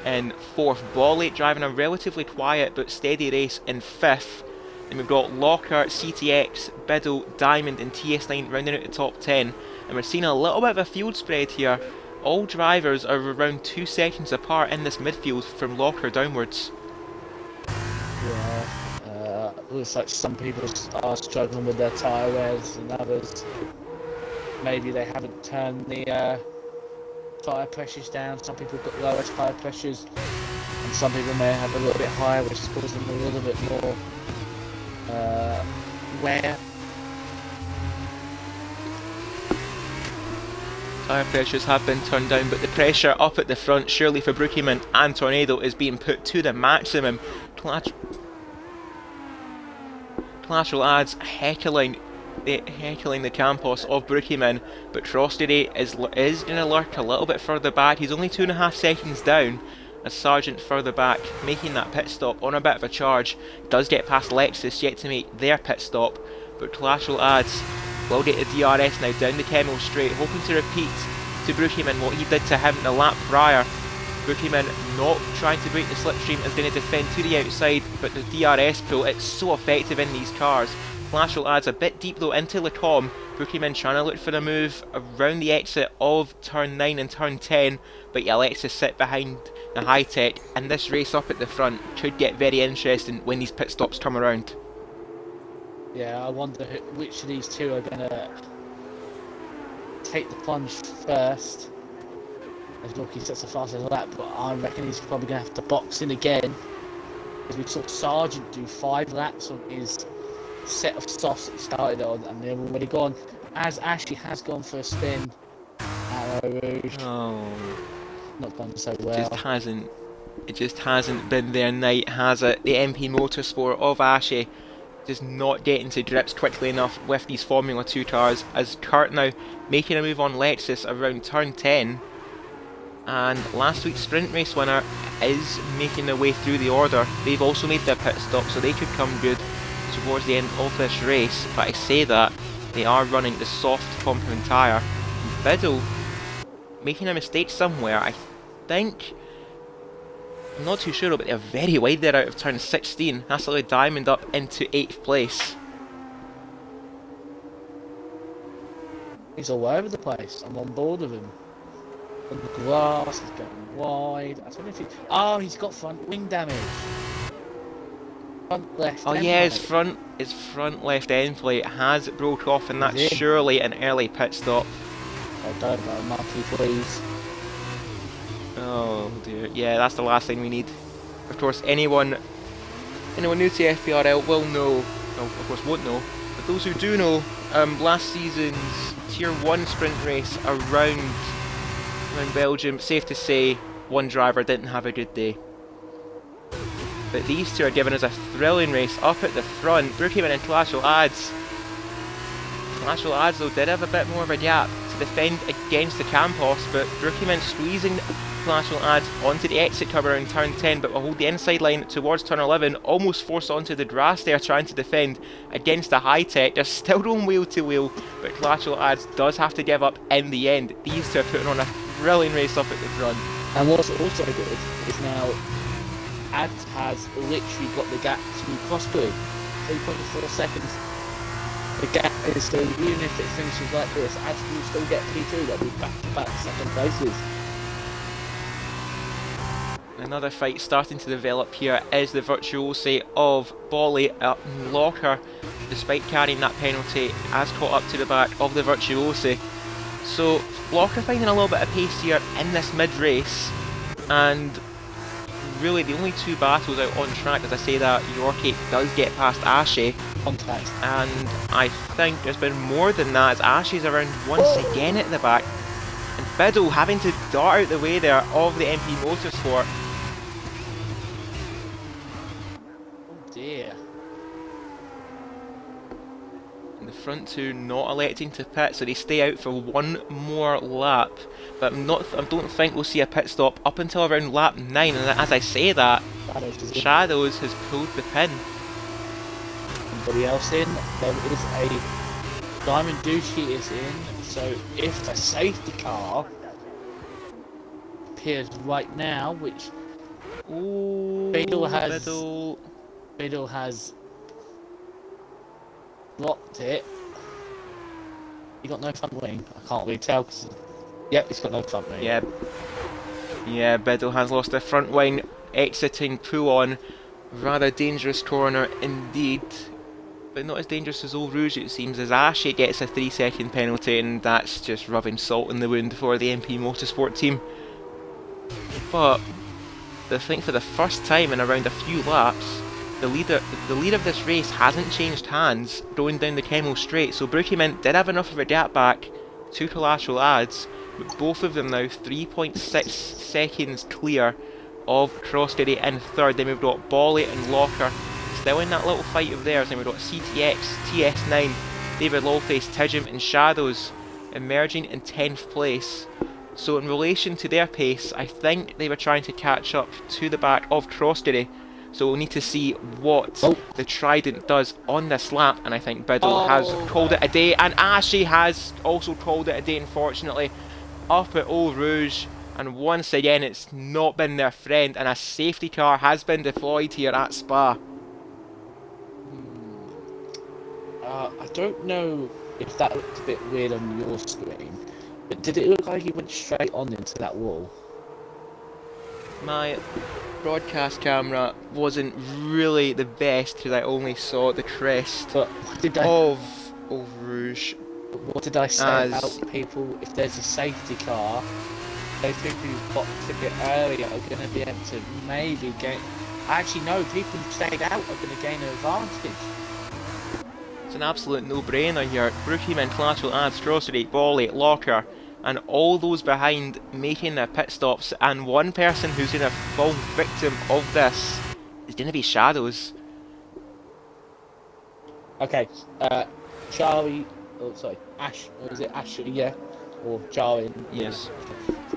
in 4th, Bolly driving a relatively quiet but steady race in 5th. Then we've got Locker, CTX, Biddle, Diamond and TS9 rounding out the top 10. And we're seeing a little bit of a field spread here All drivers are around 2 seconds apart in this midfield from locker downwards. Yeah. Looks like some people are struggling with their tyre wears and others. Maybe they haven't turned the tyre pressures down. Some people got lower tyre pressures, and some people may have a little bit higher, which is causing a little bit more wear. Tyre pressures have been turned down, but the pressure up at the front, surely for Brookieman and Tornado, is being put to the maximum. Collateral adds heckling the campos of Brookieman, but Frostidy is going to lurk a little bit further back. He's only 2.5 seconds down, as Sargent further back, making that pit stop on a bit of a charge. Does get past Lexus, yet to make their pit stop, but Collateral adds will get the DRS now down the Kemmel straight, hoping to repeat to Brookieman what he did to him the lap prior. Brookieman not trying to break the slipstream, is going to defend to the outside, but the DRS pull, it's so effective in these cars. Flashel adds a bit deep though into Lacombe. Brookieman trying to look for a move around the exit of turn 9 and turn 10, but Alexis sit behind the high tech, and this race up at the front could get very interesting when these pit stops come around. Yeah, I wonder which of these two are going to take the plunge first. As Lucky sets a faster lap, but I reckon he's probably going to have to box in again. Because we saw Sargent do 5 laps on his set of softs that he started on, and they're already gone. As Ashley has gone for a spin at Eau Rouge. Oh, not gone so well. It just hasn't been their night, has it? The MP Motorsport of Ashley just not getting to grips quickly enough with these Formula 2 cars, as Kurt now making a move on Lexus around turn 10. And last week's sprint race winner is making their way through the order. They've also made their pit stop, so they could come good towards the end of this race. But I say that, they are running the soft compound tyre. Biddle making a mistake somewhere, I think. I'm not too sure, but they're very wide there out of turn 16. That's allowed Diamond up into 8th place. He's all over the place. I'm on board with him. On the grass, he's going wide. I don't know if he... Oh, he's got front wing damage. Front left. Oh yeah, his front left end plate has broke off, and that's surely an early pit stop. Oh, don't know, Marky, please. Oh dear, yeah, that's the last thing we need. Of course, anyone new to FPRL will know, well, of course won't know, but those who do know, last season's Tier 1 sprint race around Belgium, safe to say, one driver didn't have a good day. But these two are giving us a thrilling race up at the front. Brookieman and Clashel Ads. Clashel Ads though did have a bit more of a gap to defend against the Campos, but Brookieman squeezing Clashel Ads onto the exit curb around turn 10, but will hold the inside line towards turn 11, almost forced onto the grass there trying to defend against the high tech. They're still going wheel to wheel, but Clashel Ads does have to give up in the end. These two are putting on a thrilling race up at the front. And what's also good is now Ads has literally got the gap to Crossbury, 3.4 seconds. The gap is still, even if it finishes like this, Ads will still get P2. They'll be back-to-back second places. Another fight starting to develop here is the virtuosi of Bolly up Locker, despite carrying that penalty, has caught up to the back of the virtuosi. So Locker finding a little bit of pace here in this mid-race, and really the only two battles out on track, as I say that, Yorkie does get past Ashe, and I think there's been more than that as Ashe's around once again at the back, and Biddle having to dart out the way there of the MP Motorsport. Oh dear. And the front two not electing to pit, so they stay out for one more lap. But I don't think we'll see a pit stop up until around lap 9, and as I say that, Shadows has pulled the pin. Anybody else in? There is a Diamond Dookie is in, so if a safety car appears right now, which Biddle has blocked it. He got no front wing. I can't really tell because Yep, he's got no front wing. Yeah, yeah, Biddle has lost the front wing, exiting pull on. Rather dangerous corner indeed. But not as dangerous as Eau Rouge, it seems, as Ashley gets a 3-second penalty, and that's just rubbing salt in the wound for the MP Motorsport team. But I think for the first time in around a few laps, the lead of this race hasn't changed hands going down the Kemmel Straight, so Brookymint did have enough of a gap back to collateral ads, but both of them now 3.6 seconds clear of Crossdairy in third. Then we've got Bolly and Locker still in that little fight of theirs, and we've got CTX, TS9, David Lawface, Tidgem and Shadows emerging in 10th place. So in relation to their pace, I think they were trying to catch up to the back of Crossdairy. So we'll need to see what the Trident does on this lap, and I think Biddle has called it a day, and Ashley has also called it a day, unfortunately, up at Eau Rouge. And once again, it's not been their friend, and a safety car has been deployed here at Spa. I don't know if that looked a bit weird on your screen, but did it look like he went straight on into that wall? My broadcast camera wasn't really the best because I only saw the crest of Eau Rouge. What did I say about people? If there's a safety car, those people who boxed a bit earlier are going to be able to maybe gain. Actually, no, people who stayed out are going to gain an advantage. It's an absolute no-brainer here. Brookymint, Collateral Ads, Crossdairy, Bolly, Locker, and all those behind making their pit stops, and one person who's going to fall victim of this is going to be Shadows. Okay, Charlie, Ash, was it Ashley, yeah? Or Charlie? Yes.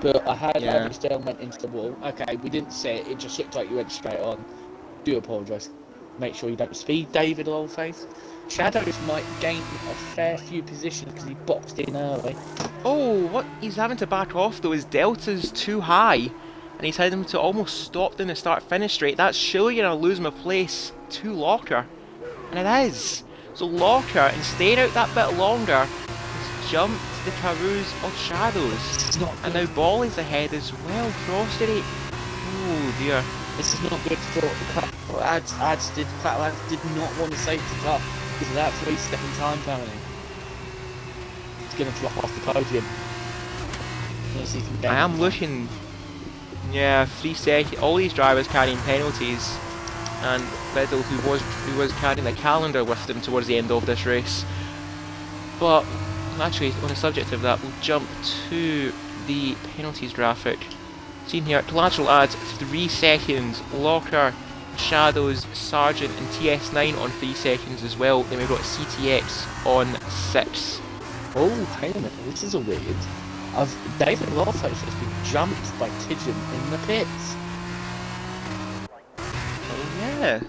But I had Abby still went into the wall. Okay, we didn't say it, it just looked like you went straight on. Do apologise. Make sure you don't speed David Oldface. Shadows might gain a fair few positions because he boxed in early. Oh, what? He's having to back off though. His delta's too high, and he's having to almost stop in the start-finish straight. That's surely going to lose him a place to Locker, and it is. So Locker, in staying out that bit longer, has jumped the carouse of Shadows, and now Bolly's ahead as well. Crossdairy. Oh dear. This is not good for Ads did not want to safety car because of that 3-second time penalty. He's going to drop off the podium. I am looking. Yeah, 3 seconds. All these drivers carrying penalties, and Biddle, who was carrying the calendar with them towards the end of this race. But actually, on the subject of that, we'll jump to the penalties graphic. Seen here, Collateral Ads 3 seconds, Locker, Shadows, Sargent and TS9 on 3 seconds as well. Then we've got CTX on 6. Oh, hang on a minute, this is a weird. David Lawface has been jumped by Tidgem in the pits. Oh yeah.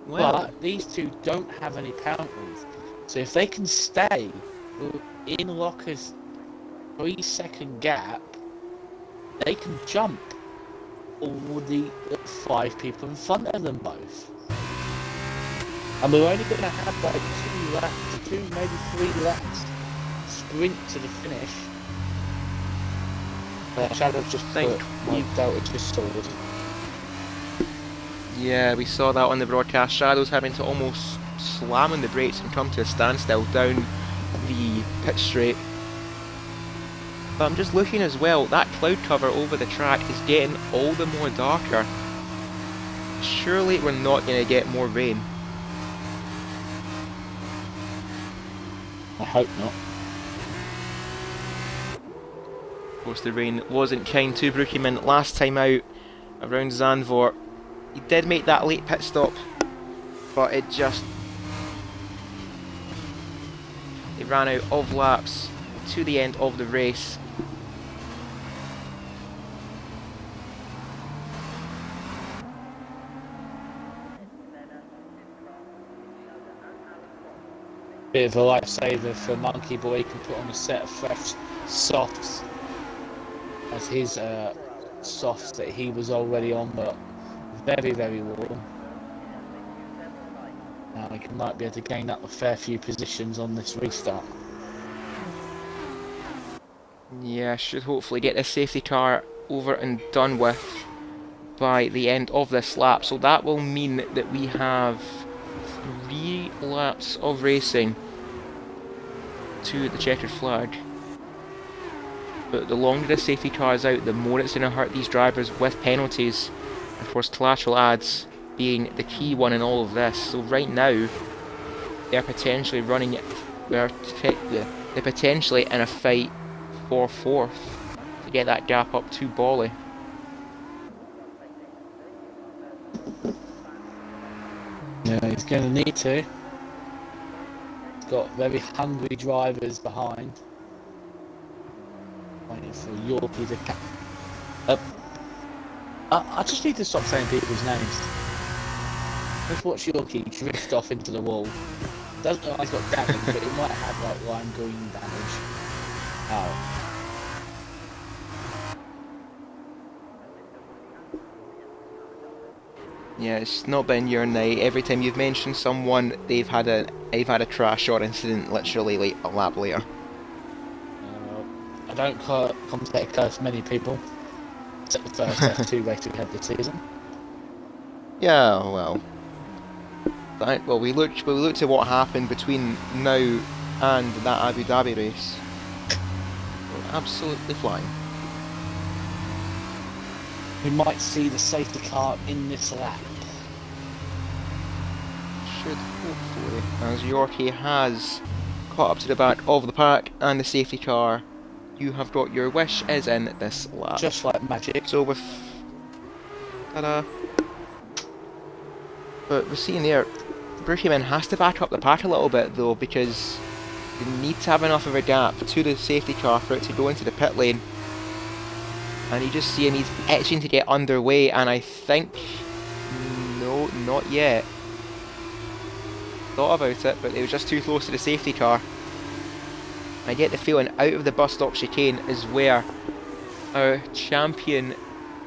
Well, but these two don't have any penalties. So if they can stay in Locker's 3-second gap, they can jump all the 5 people in front of them both. And we're only going to have like 2 maybe 3 laps sprint to the finish. Shadow's just put my delta just sorted. Yeah, we saw that on the broadcast. Shadows having to almost slam on the brakes and come to a standstill down the pit straight. But I'm just looking as well, that cloud cover over the track is getting all the more darker. Surely we're not going to get more rain. I hope not. Of course the rain wasn't kind to Brookymint last time out around Zandvoort. He did make that late pit stop, but it ran out of laps to the end of the race. Bit of a lifesaver for Monkey Boy. He can put on a set of fresh softs as his softs that he was already on, but very, very warm. Now he might be able to gain up a fair few positions on this restart. Yeah, should hopefully get this safety car over and done with by the end of this lap. So that will mean that we have 3 laps of racing to the checkered flag. But the longer the safety car is out, the more it's going to hurt these drivers with penalties. Of course, collateral ads being the key one in all of this. So right now, they're potentially running, they're potentially in a fight for 4th to get that gap up to Bolly. Yeah, he's going to need to. He's got very hungry drivers behind. Waiting for Yorkie to catch. I just need to stop saying people's names. Let's watch Yorkie drift off into the wall. Doesn't look like he's got damage, but it might have like lime green damage. Ow. Yeah, it's not been your night. Every time you've mentioned someone, they've had a crash or incident literally like a lap later. I don't commentate curse many people, except the first F2 race we had this season. Yeah, well, we looked at what happened between now and that Abu Dhabi race. We're absolutely flying. We might see the safety car in this lap. Should hopefully, as Yorkie has caught up to the back of the pack and the safety car. You have got your wish is in this lap. Just like magic. So with ta-da. But we're seeing there, Brookieman has to back up the pack a little bit though, because you need to have enough of a gap to the safety car for it to go into the pit lane. And you just see him, he's itching to get underway, and I think, no, not yet. Thought about it, but it was just too close to the safety car. I get the feeling out of the bus stop chicane is where our champion,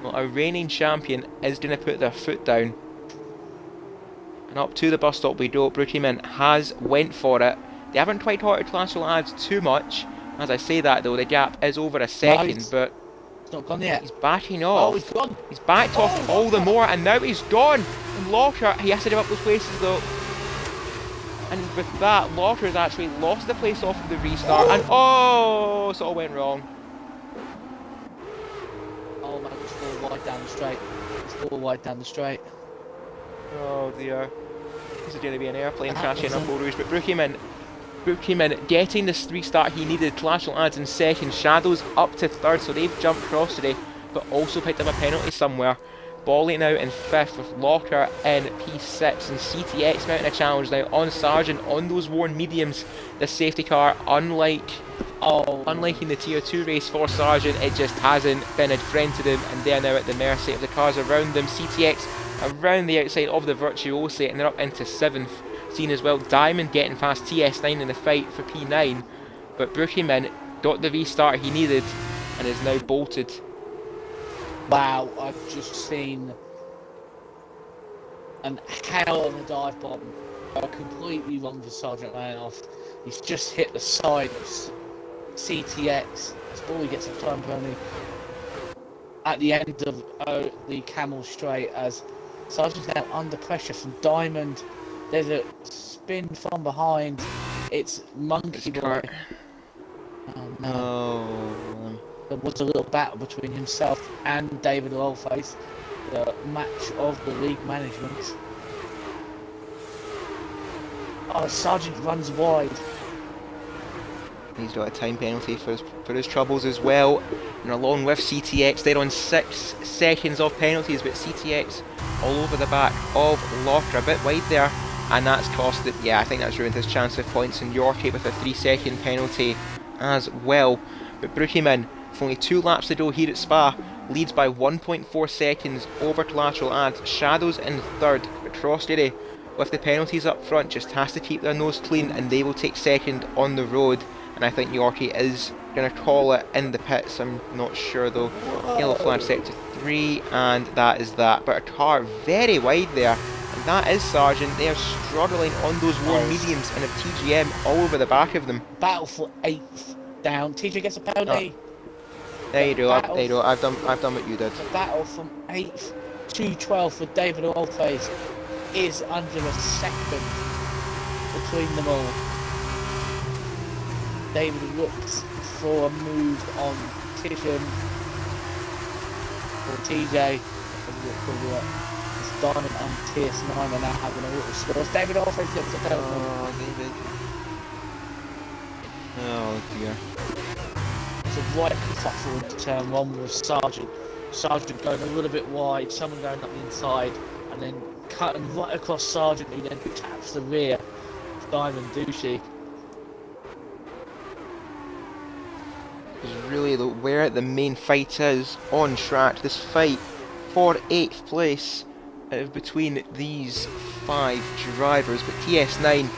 well, our reigning champion, is going to put their foot down. And up to the bus stop we go. Brookieman has went for it. They haven't quite hurted collateral ads too much. As I say that though, the gap is over a second, but it's not gone yet. He's backing off. Oh, he's gone. He's backed off all the more, and now he's gone. And Lockhart, he has to give up those places though. And with that, Locker's actually lost the place off of the restart, and oh, so it all went wrong. Oh man, it's 4 wide down the straight. It's 4 wide down the straight. Oh dear. This is going to be an airplane crash in Upper Rouge, but Brookieman getting this restart he needed. Collateral ads in second, Shadows up to third, so they've jumped cross today, but also picked up a penalty somewhere. Bolly now in 5th with Locker in P6, and CTX mounting a challenge now on Sargent on those worn mediums. The safety car, unlike in the Tier 2 race for Sargent, it just hasn't been a friend to them, and they're now at the mercy of the cars around them. CTX around the outside of the Virtuosi, and they're up into 7th. Seen as well Diamond getting past TS9 in the fight for P9, but Brookieman got the restart he needed and is now bolted. Wow, I've just seen an hell of a dive bomb. Completely wrong for Sergeant Ranoff. He's just hit the side of CTX. Before he gets a time penalty at the end of the Camel Straight, as Sergeant's now under pressure from Diamond. There's a spin from behind. It's Monkey Boy. Oh no. Oh. There was a little battle between himself and David Rollface, the match of the league management. Oh, Sargent runs wide. He's got a time penalty for his troubles as well. And along with CTX, they're on 6 seconds of penalties, but CTX all over the back of Locker, a bit wide there. And that's cost it, yeah, I think that's ruined his chance of points in Yorkie with a 3-second penalty as well. But Brookieman, with only 2 laps to go here at Spa, leads by 1.4 seconds over collateral ads. Shadows in 3rd, but Frosty with the penalties up front just has to keep their nose clean, and they will take 2nd on the road. And I think Yorkie is going to call it in the pits, I'm not sure though. Yellow flag set to 3, and that is that. But a car very wide there, and that is Sargent. They are struggling on those worn mediums and have TGM all over the back of them. Battle for 8th down. TJ gets a penalty. There you go. Battle, There you go. I've done what you did. the battle from 8th to 12th with David Allface is under a second between them all. David looks for a move on Tisham or TJ. It's Diamond and TS9 are now having a little score. David Allface looks at Belgium. Oh, David. Oh dear. It's a right kerfuffle into turn 1 with Sargent. Sargent going a little bit wide, someone going up the inside, and then cutting right across Sargent, who then taps the rear of Diamond Douchey. Is really where the main fight is on track. This fight for 8th place between these 5 drivers, but TS9,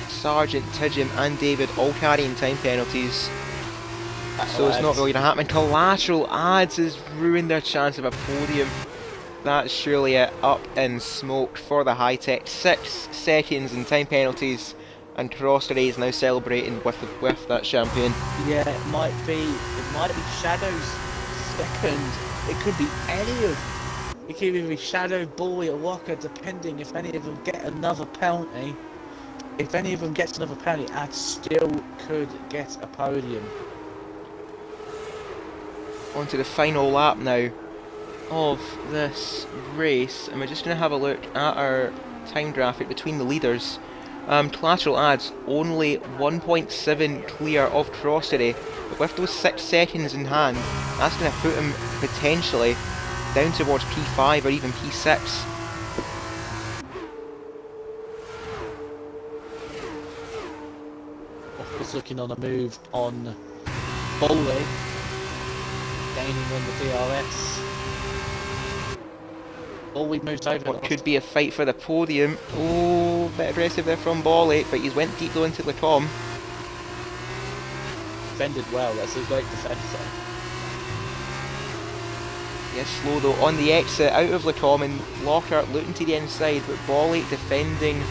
Sargent, Tidgham and David all carrying time penalties. So it's not really going to happen. Collateral Ads has ruined their chance of a podium. That's surely it. Up in smoke for the high tech. 6 seconds in time penalties, and Crossray is now celebrating with that champagne. Yeah, it might be Shadow's second. It could be any of. It could either be Shadow, Bully, or Walker, depending if any of them get another penalty. If any of them gets another penalty, Ads still could get a podium. On to the final lap now of this race, and we're just going to have a look at our time graphic between the leaders. Collateral Ads only 1.7 clear of Crossray, but with those 6 seconds in hand, that's going to put him potentially down towards P5 or even P6. Walker's looking on a move on Bowley, gaining on the DRS. Bowley moves over. What could be a fight for the podium. Oh, bit aggressive there from Bowley, but he's went deep low into Lecom. Defended well, that's a great defence though. Yes, slow though on the exit out of Lecom, and Lockhart looking to the inside, but Bowley defending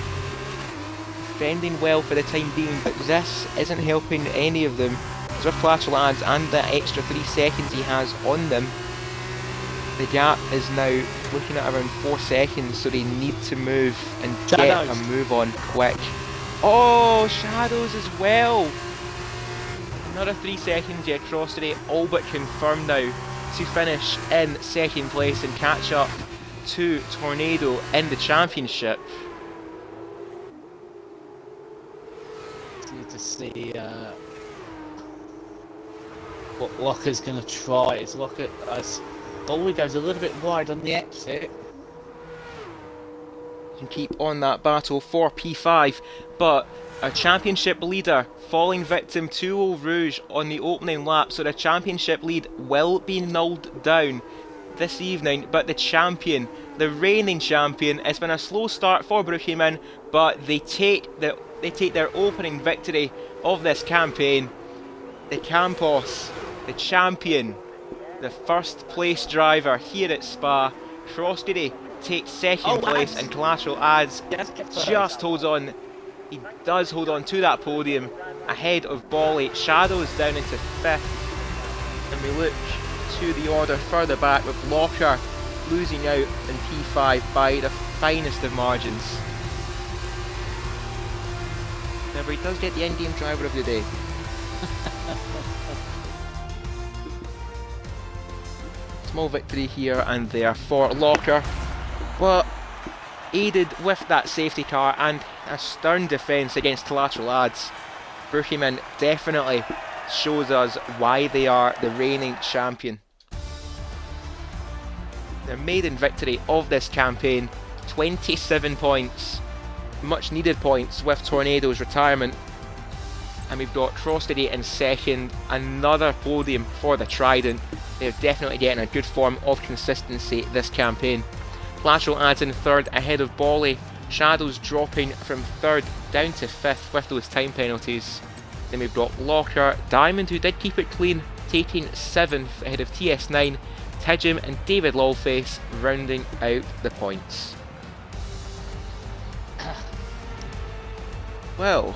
well for the time being, but this isn't helping any of them. Because with Collateral Ads and that extra 3 seconds he has on them, the gap is now looking at around 4 seconds, so they need to move and get a move on quick. Oh, Shadows as well! Another 3 seconds, yeah, Crossray all but confirmed now to finish in 2nd place and catch up to Tornado in the championship. Need to see what Locker's going to try. Is Locker as Bowley goes a little bit wide on the exit. Can keep on that battle for P5, but our championship leader falling victim to Eau Rouge on the opening lap, so the championship lead will be nulled down this evening. But the champion, the reigning champion, it's been a slow start for Brookhaven, but they take their opening victory of this campaign. The Campos, the champion, the 1st place driver here at Spa. Crossray takes 2nd place, and Collateral Ads just holds on. He does hold on to that podium ahead of Bowley. Shadows down into 5th, and we look to the order further back with Locker losing out in P5 by the finest of margins. However, he does get the in-game driver of the day. Small victory here and there for Locker, but aided with that safety car and a stern defence against Collateral Ads, Brookhaven definitely shows us why they are the reigning champion. Their maiden victory of this campaign, 27 points, much needed points with Tornado's retirement. And we've got Crossray in 2nd, another podium for the Trident. They're definitely getting a good form of consistency this campaign. Collateral Ads in 3rd ahead of Bowley. Shadows dropping from 3rd down to 5th with those time penalties. Then we've got Locker, Diamond, who did keep it clean, taking 7th ahead of TS9, Tidgham and David Lawface rounding out the points. Well,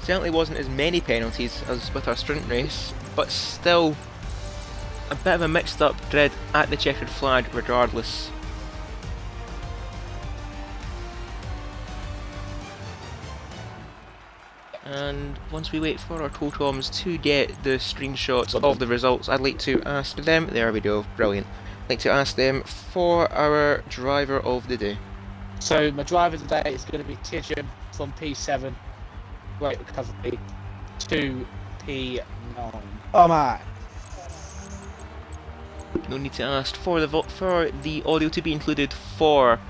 certainly wasn't as many penalties as with our sprint race, but still a bit of a mixed up grid at the checkered flag regardless. And once we wait for our co-toms to get the screenshots of the results, I'd like to ask them, there we go, brilliant. I'd like to ask them for our driver of the day. So my driver today is going to be Tijum from P7, great recovery, to P9. Oh my! No need to ask for the audio to be included for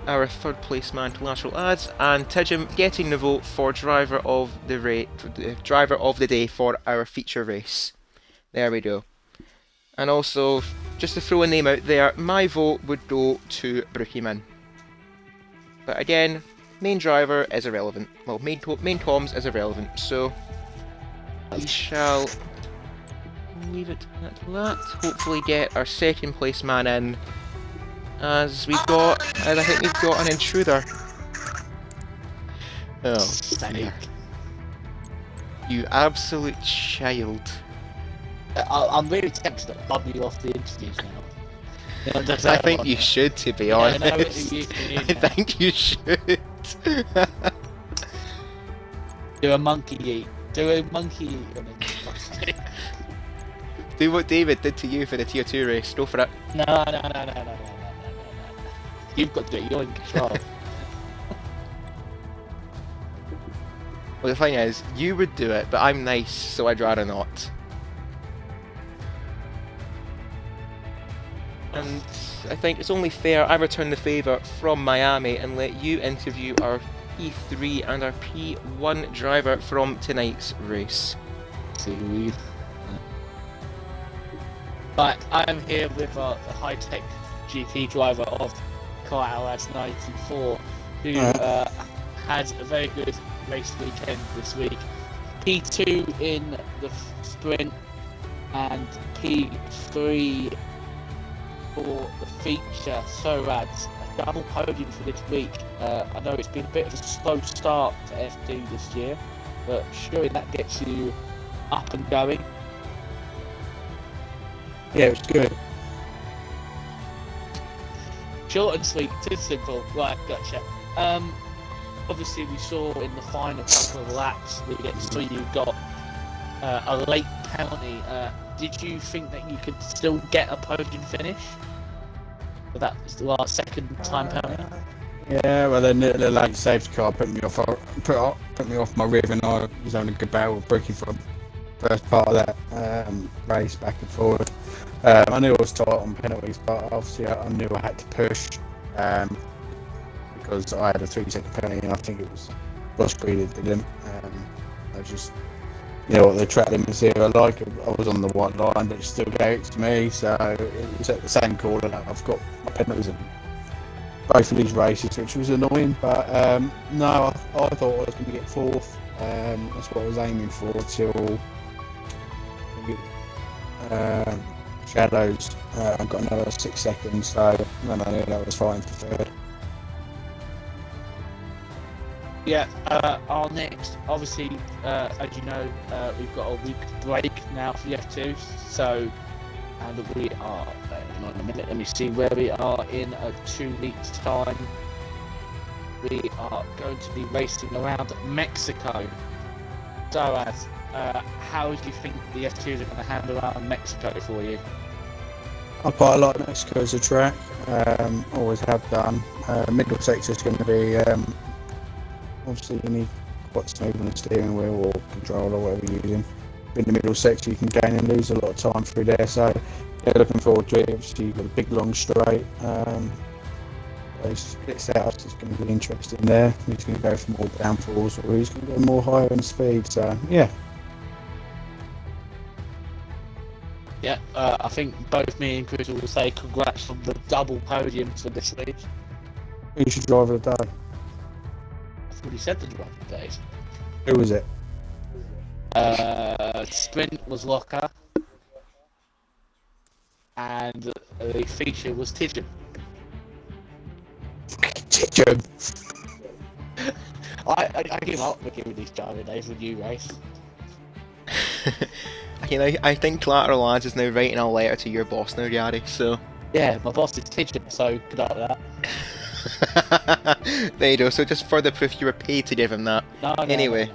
our third place man to lateral ads, and Tijum getting the vote for driver of the day for our feature race. There we go. And also, just to throw a name out there, my vote would go to Brookieman. But again, main driver is irrelevant. Well, main comms is irrelevant, so we shall leave it at that. Hopefully get our second place man in, as I think we've got an intruder. Oh dear. You absolute child. I'm really tempted to bum you off the interviews now. You know, I think you should, to be honest. No, I think you should. Do a monkey eat. Do a monkey eat on it. Do what David did to you for the tier 2 race. Go for it. No. You've got to do it. You're in control. Well, the thing is, you would do it, but I'm nice, so I'd rather not. And I think it's only fair I return the favour from Miami and let you interview our P3 and our P1 driver from tonight's race. Right, I am here with the high-tech GP driver of Kyle S94, who had a very good race weekend this week. P2 in the sprint and P3 for the feature. So Rads, a double podium for this week. I know it's been a bit of a slow start to F2 this year, but surely that gets you up and going. Yeah, it was good. Short and sweet, too simple. Right, gotcha. Obviously we saw in the final couple of laps so you got a late penalty. Did you think that you could still get a podium finish? But that was the last second time penalty. Yeah, well then the late safety car put me off my rear, and I was having a good battle with Brookie for the first part of that race back and forward. I knew I was tight on penalties, but obviously I knew I had to push because I had a 3-second penalty, and I think it was Bush Creed that did him. I just, you know what, the track limits here, I was on the white line, but it still gave it to me, so it was at the same corner that I've got my penalties in both of these races, which was annoying, but no, I thought I was going to get fourth. That's what I was aiming for till Shadows. I got another 6 seconds, so then I knew that was fine for third. Yeah, our next, obviously, as you know, we've got a week break now for the F2, so, and we are, hang on a minute, let me see where we are in 2 weeks' time. We are going to be racing around Mexico. So, how do you think the F2s are going to handle around Mexico for you? I quite like Mexico as a track, always have done. Middle sector is going to be, obviously you need quite smooth on the steering wheel or control or whatever you're using. In the middle sector you can gain and lose a lot of time through there, so yeah, looking forward to it. Obviously you've got a big long straight, it's out, it's going to be interesting there. Who's going to go for more downfalls or who's going to go more higher in speed, so yeah. Yeah, I think both me and Chris will say congrats on the double podiums for this week. Who's your driver of the day? I've already said the driver of the day. Who was it? Sprint was Locker, and the feature was Tijum. Tijum! I give up for giving these driver days when you race. I think Collateral Lads is now writing a letter to your boss now, Gary. So Yeah, my boss is teaching, so good luck with that. there you go. So just further proof you were paid to give him that. No, no, Anyway. no.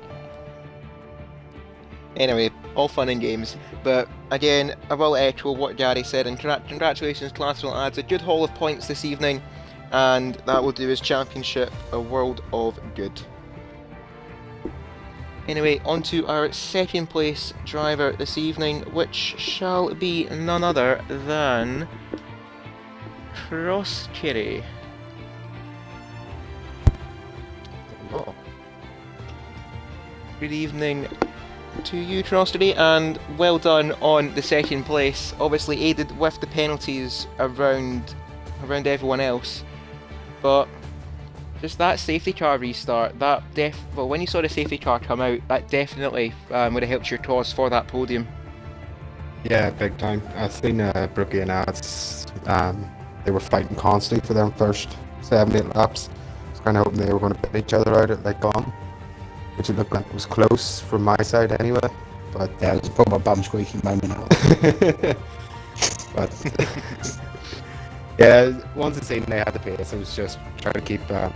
Anyway, all fun and games. But again, I will echo what Gary said, and congratulations, Collateral Lads. A good haul of points this evening, and that will do his championship a world of good. Anyway, on to our second place driver this evening, which shall be none other than Cross Kerry. Oh. Good evening to you, Cross, today, and well done on the second place. Obviously aided with the penalties around everyone else, but just that safety car restart, well, when you saw the safety car come out, that definitely would have helped your cause for that podium. Yeah, big time. I've seen Brookie and Ads, they were fighting constantly for them first 7-8 laps. I was kind of hoping they were going to pit each other out at like gone, which it looked like it was close from my side anyway. But Yeah, it was a proper bum squeaking moment. but yeah, once I seen they had the pace, I was just trying to keep a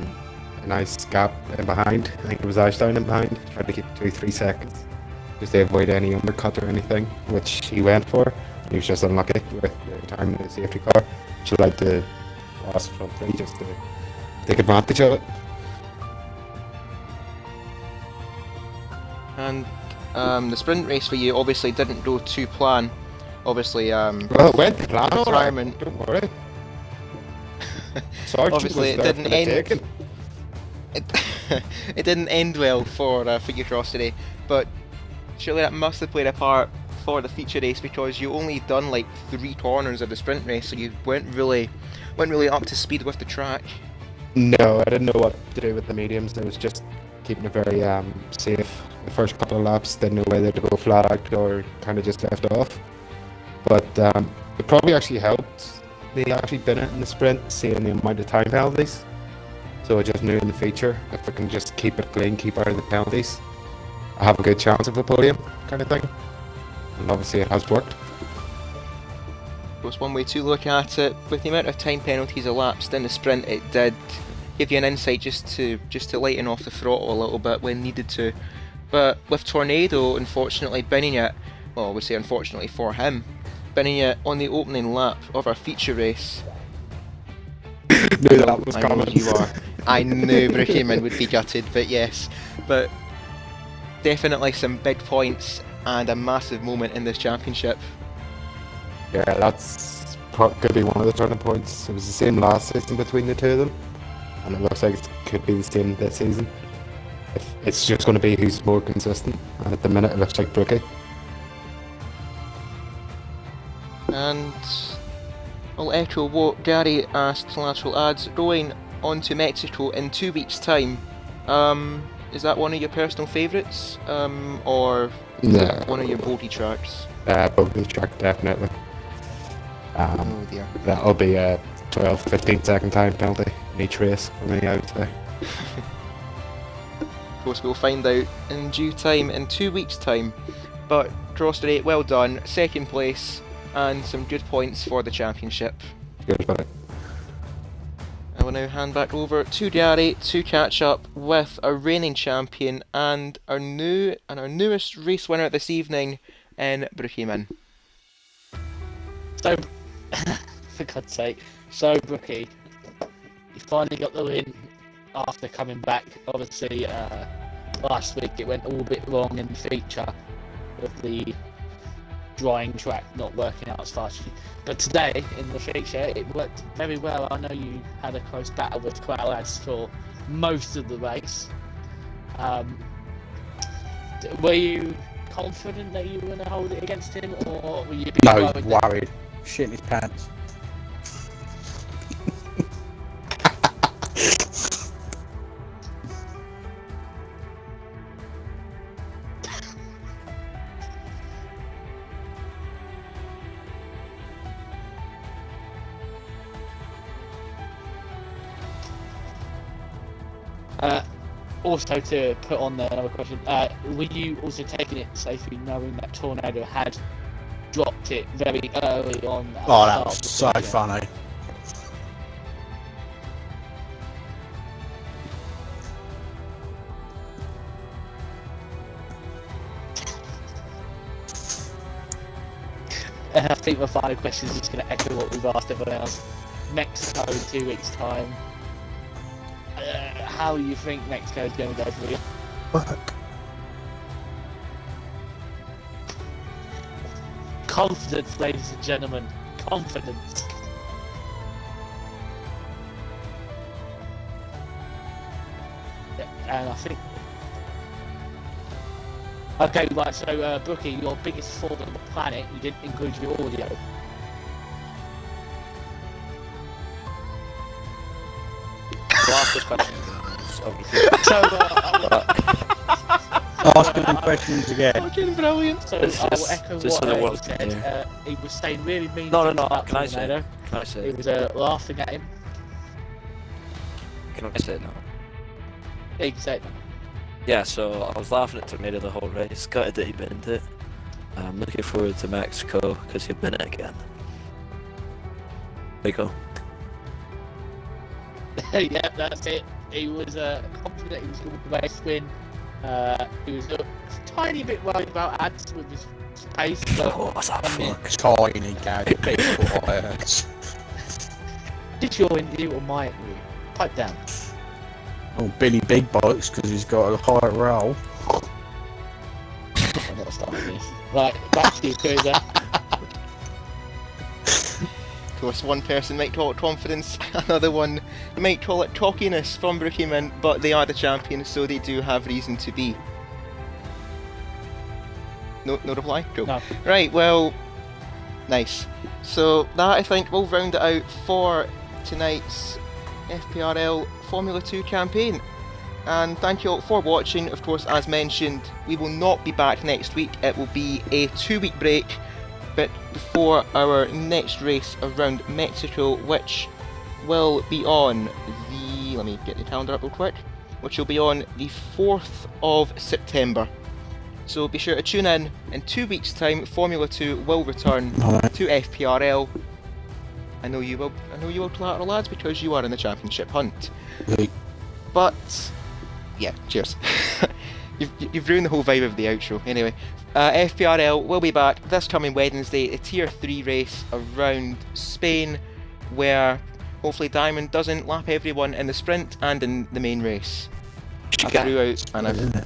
nice gap in behind. I think it was Ashdown in behind, trying to keep 2-3 seconds just to avoid any undercut or anything, which he went for. He was just unlucky with the time in the safety car, which allowed the last front three just to take advantage of it. And the sprint race for you obviously didn't go to plan. Obviously, Well, it went to plan, all right. retirement. Don't worry. Sargent Obviously, was it there didn't for the end. taking. It didn't end well for you, Cross, today, but surely that must have played a part for the feature race, because you only done like 3 corners of the sprint race, so you weren't really up to speed with the track. No, I didn't know what to do with the mediums. I was just keeping it very safe. The first couple of laps, didn't know whether to go flat out or kind of just left off. But it probably actually helped me actually been it in the sprint, seeing the amount of time penalties. So I just knew in the feature, if I can just keep it clean, keep out of the penalties, I have a good chance of a podium, kind of thing. And obviously it has worked. Was one way to look at it. With the amount of time penalties elapsed in the sprint, it did give you an insight just to lighten off the throttle a little bit when needed to. But with Tornado, unfortunately, binning it, well, I would say unfortunately for him, binning it on the opening lap of our feature race. Knew that was I know coming. you are. I knew Brookhaven would be gutted, but yes. But definitely some big points and a massive moment in this championship. Yeah, that's could be one of the turning points. It was the same last season between the two of them, and it looks like it could be the same this season. It's just going to be who's more consistent, and at the minute it looks like Brookie. And I'll echo what Gary asked Collateral Ads. Going on to Mexico in 2 weeks' time, is that one of your personal favourites, or is No. it one of your bogey tracks? Bogey track, definitely. Oh dear. That'll be a 12-15 second time penalty in each race for me, I would say. Of course, we'll find out in due time, in 2 weeks' time. But Cross today, well done, second place, and some good points for the championship. Good for it. I will now hand back over to Gary to catch up with our reigning champion and our newest race winner this evening in Brookhaven. So, for God's sake, so Brookie, you finally got the win after coming back. Obviously, last week it went all a bit wrong in the feature with the drying track not working out as fast. But today, in the feature, it worked very well. I know you had a close battle with Quattleads for most of the race. Were you confident that you were going to hold it against him, or were you a bit No, worried he's that- worried. Shit in his pants. Also, to put on there another question, were you also taking it safely knowing that Tornado had dropped it very early on? At Oh, the that was so start of the session? funny. I think my final question is just going to echo what we've asked everyone else. Mexico in 2 weeks' time. How do you think Mexico is going to go for you? Work. Confidence, ladies and gentlemen. Confidence. And I think... Okay, right, so Brookie, your biggest fault on the planet, you didn't include your audio. We'll ask this question. So, Asking them questions again. Fucking brilliant. so This I will is- echo this what is the he world said. here. He was saying really mean No, things no, no. about Can I say Tornado. it? Can I say He it? was laughing at him. Can I say it now? Yeah, you can say it. Yeah, so I was laughing at Tornado the whole race. Gutted that he binned it. I'm looking forward to Mexico because he'll bin it again. There you go. Yeah, that's it. He was confident he was going to race win. He was a tiny bit worried about ads with his pace, but Oh, what's that I mean, fuck? Tiny Gary, big quiet. did your interview or my interview? Pipe down. Oh, Billy Big Bikes because he's got a high roll. I'm not starting this. Right, back to you, Cruiser. Of course, one person might call it confidence, another one might call it cockiness from Brookieman, but they are the champions, so they do have reason to be. No reply? Cool. No. Right, well, nice. So that, I think, will round it out for tonight's FPRL Formula 2 campaign. And thank you all for watching. Of course, as mentioned, we will not be back next week. It will be a 2-week break, but before our next race around Mexico, which will be on the... let me get the calendar up real quick. Which will be on the 4th of September. So be sure to tune in 2 weeks' time. Formula 2 will return Alright. to FPRL. I know you will, Collateral lads, because you are in the championship hunt. But yeah, cheers. you've ruined the whole vibe of the outro. Anyway, FPRL will be back this coming Wednesday, a Tier 3 race around Spain, where hopefully Diamond doesn't lap everyone in the sprint and in the main race. We I should threw get, out and I've...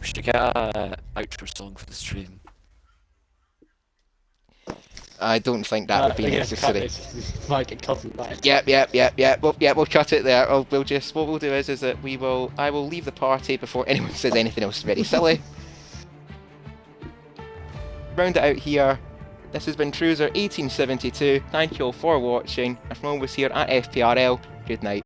we should get a outro song for the stream. I don't think that would be necessary. Might get copyrighted. Yep. We'll cut it there. What we'll do is that I will leave the party before anyone says anything else very silly. Round it out here. This has been Cruiser 1872. Thank you all for watching. And from all of us here at FPRL, good night.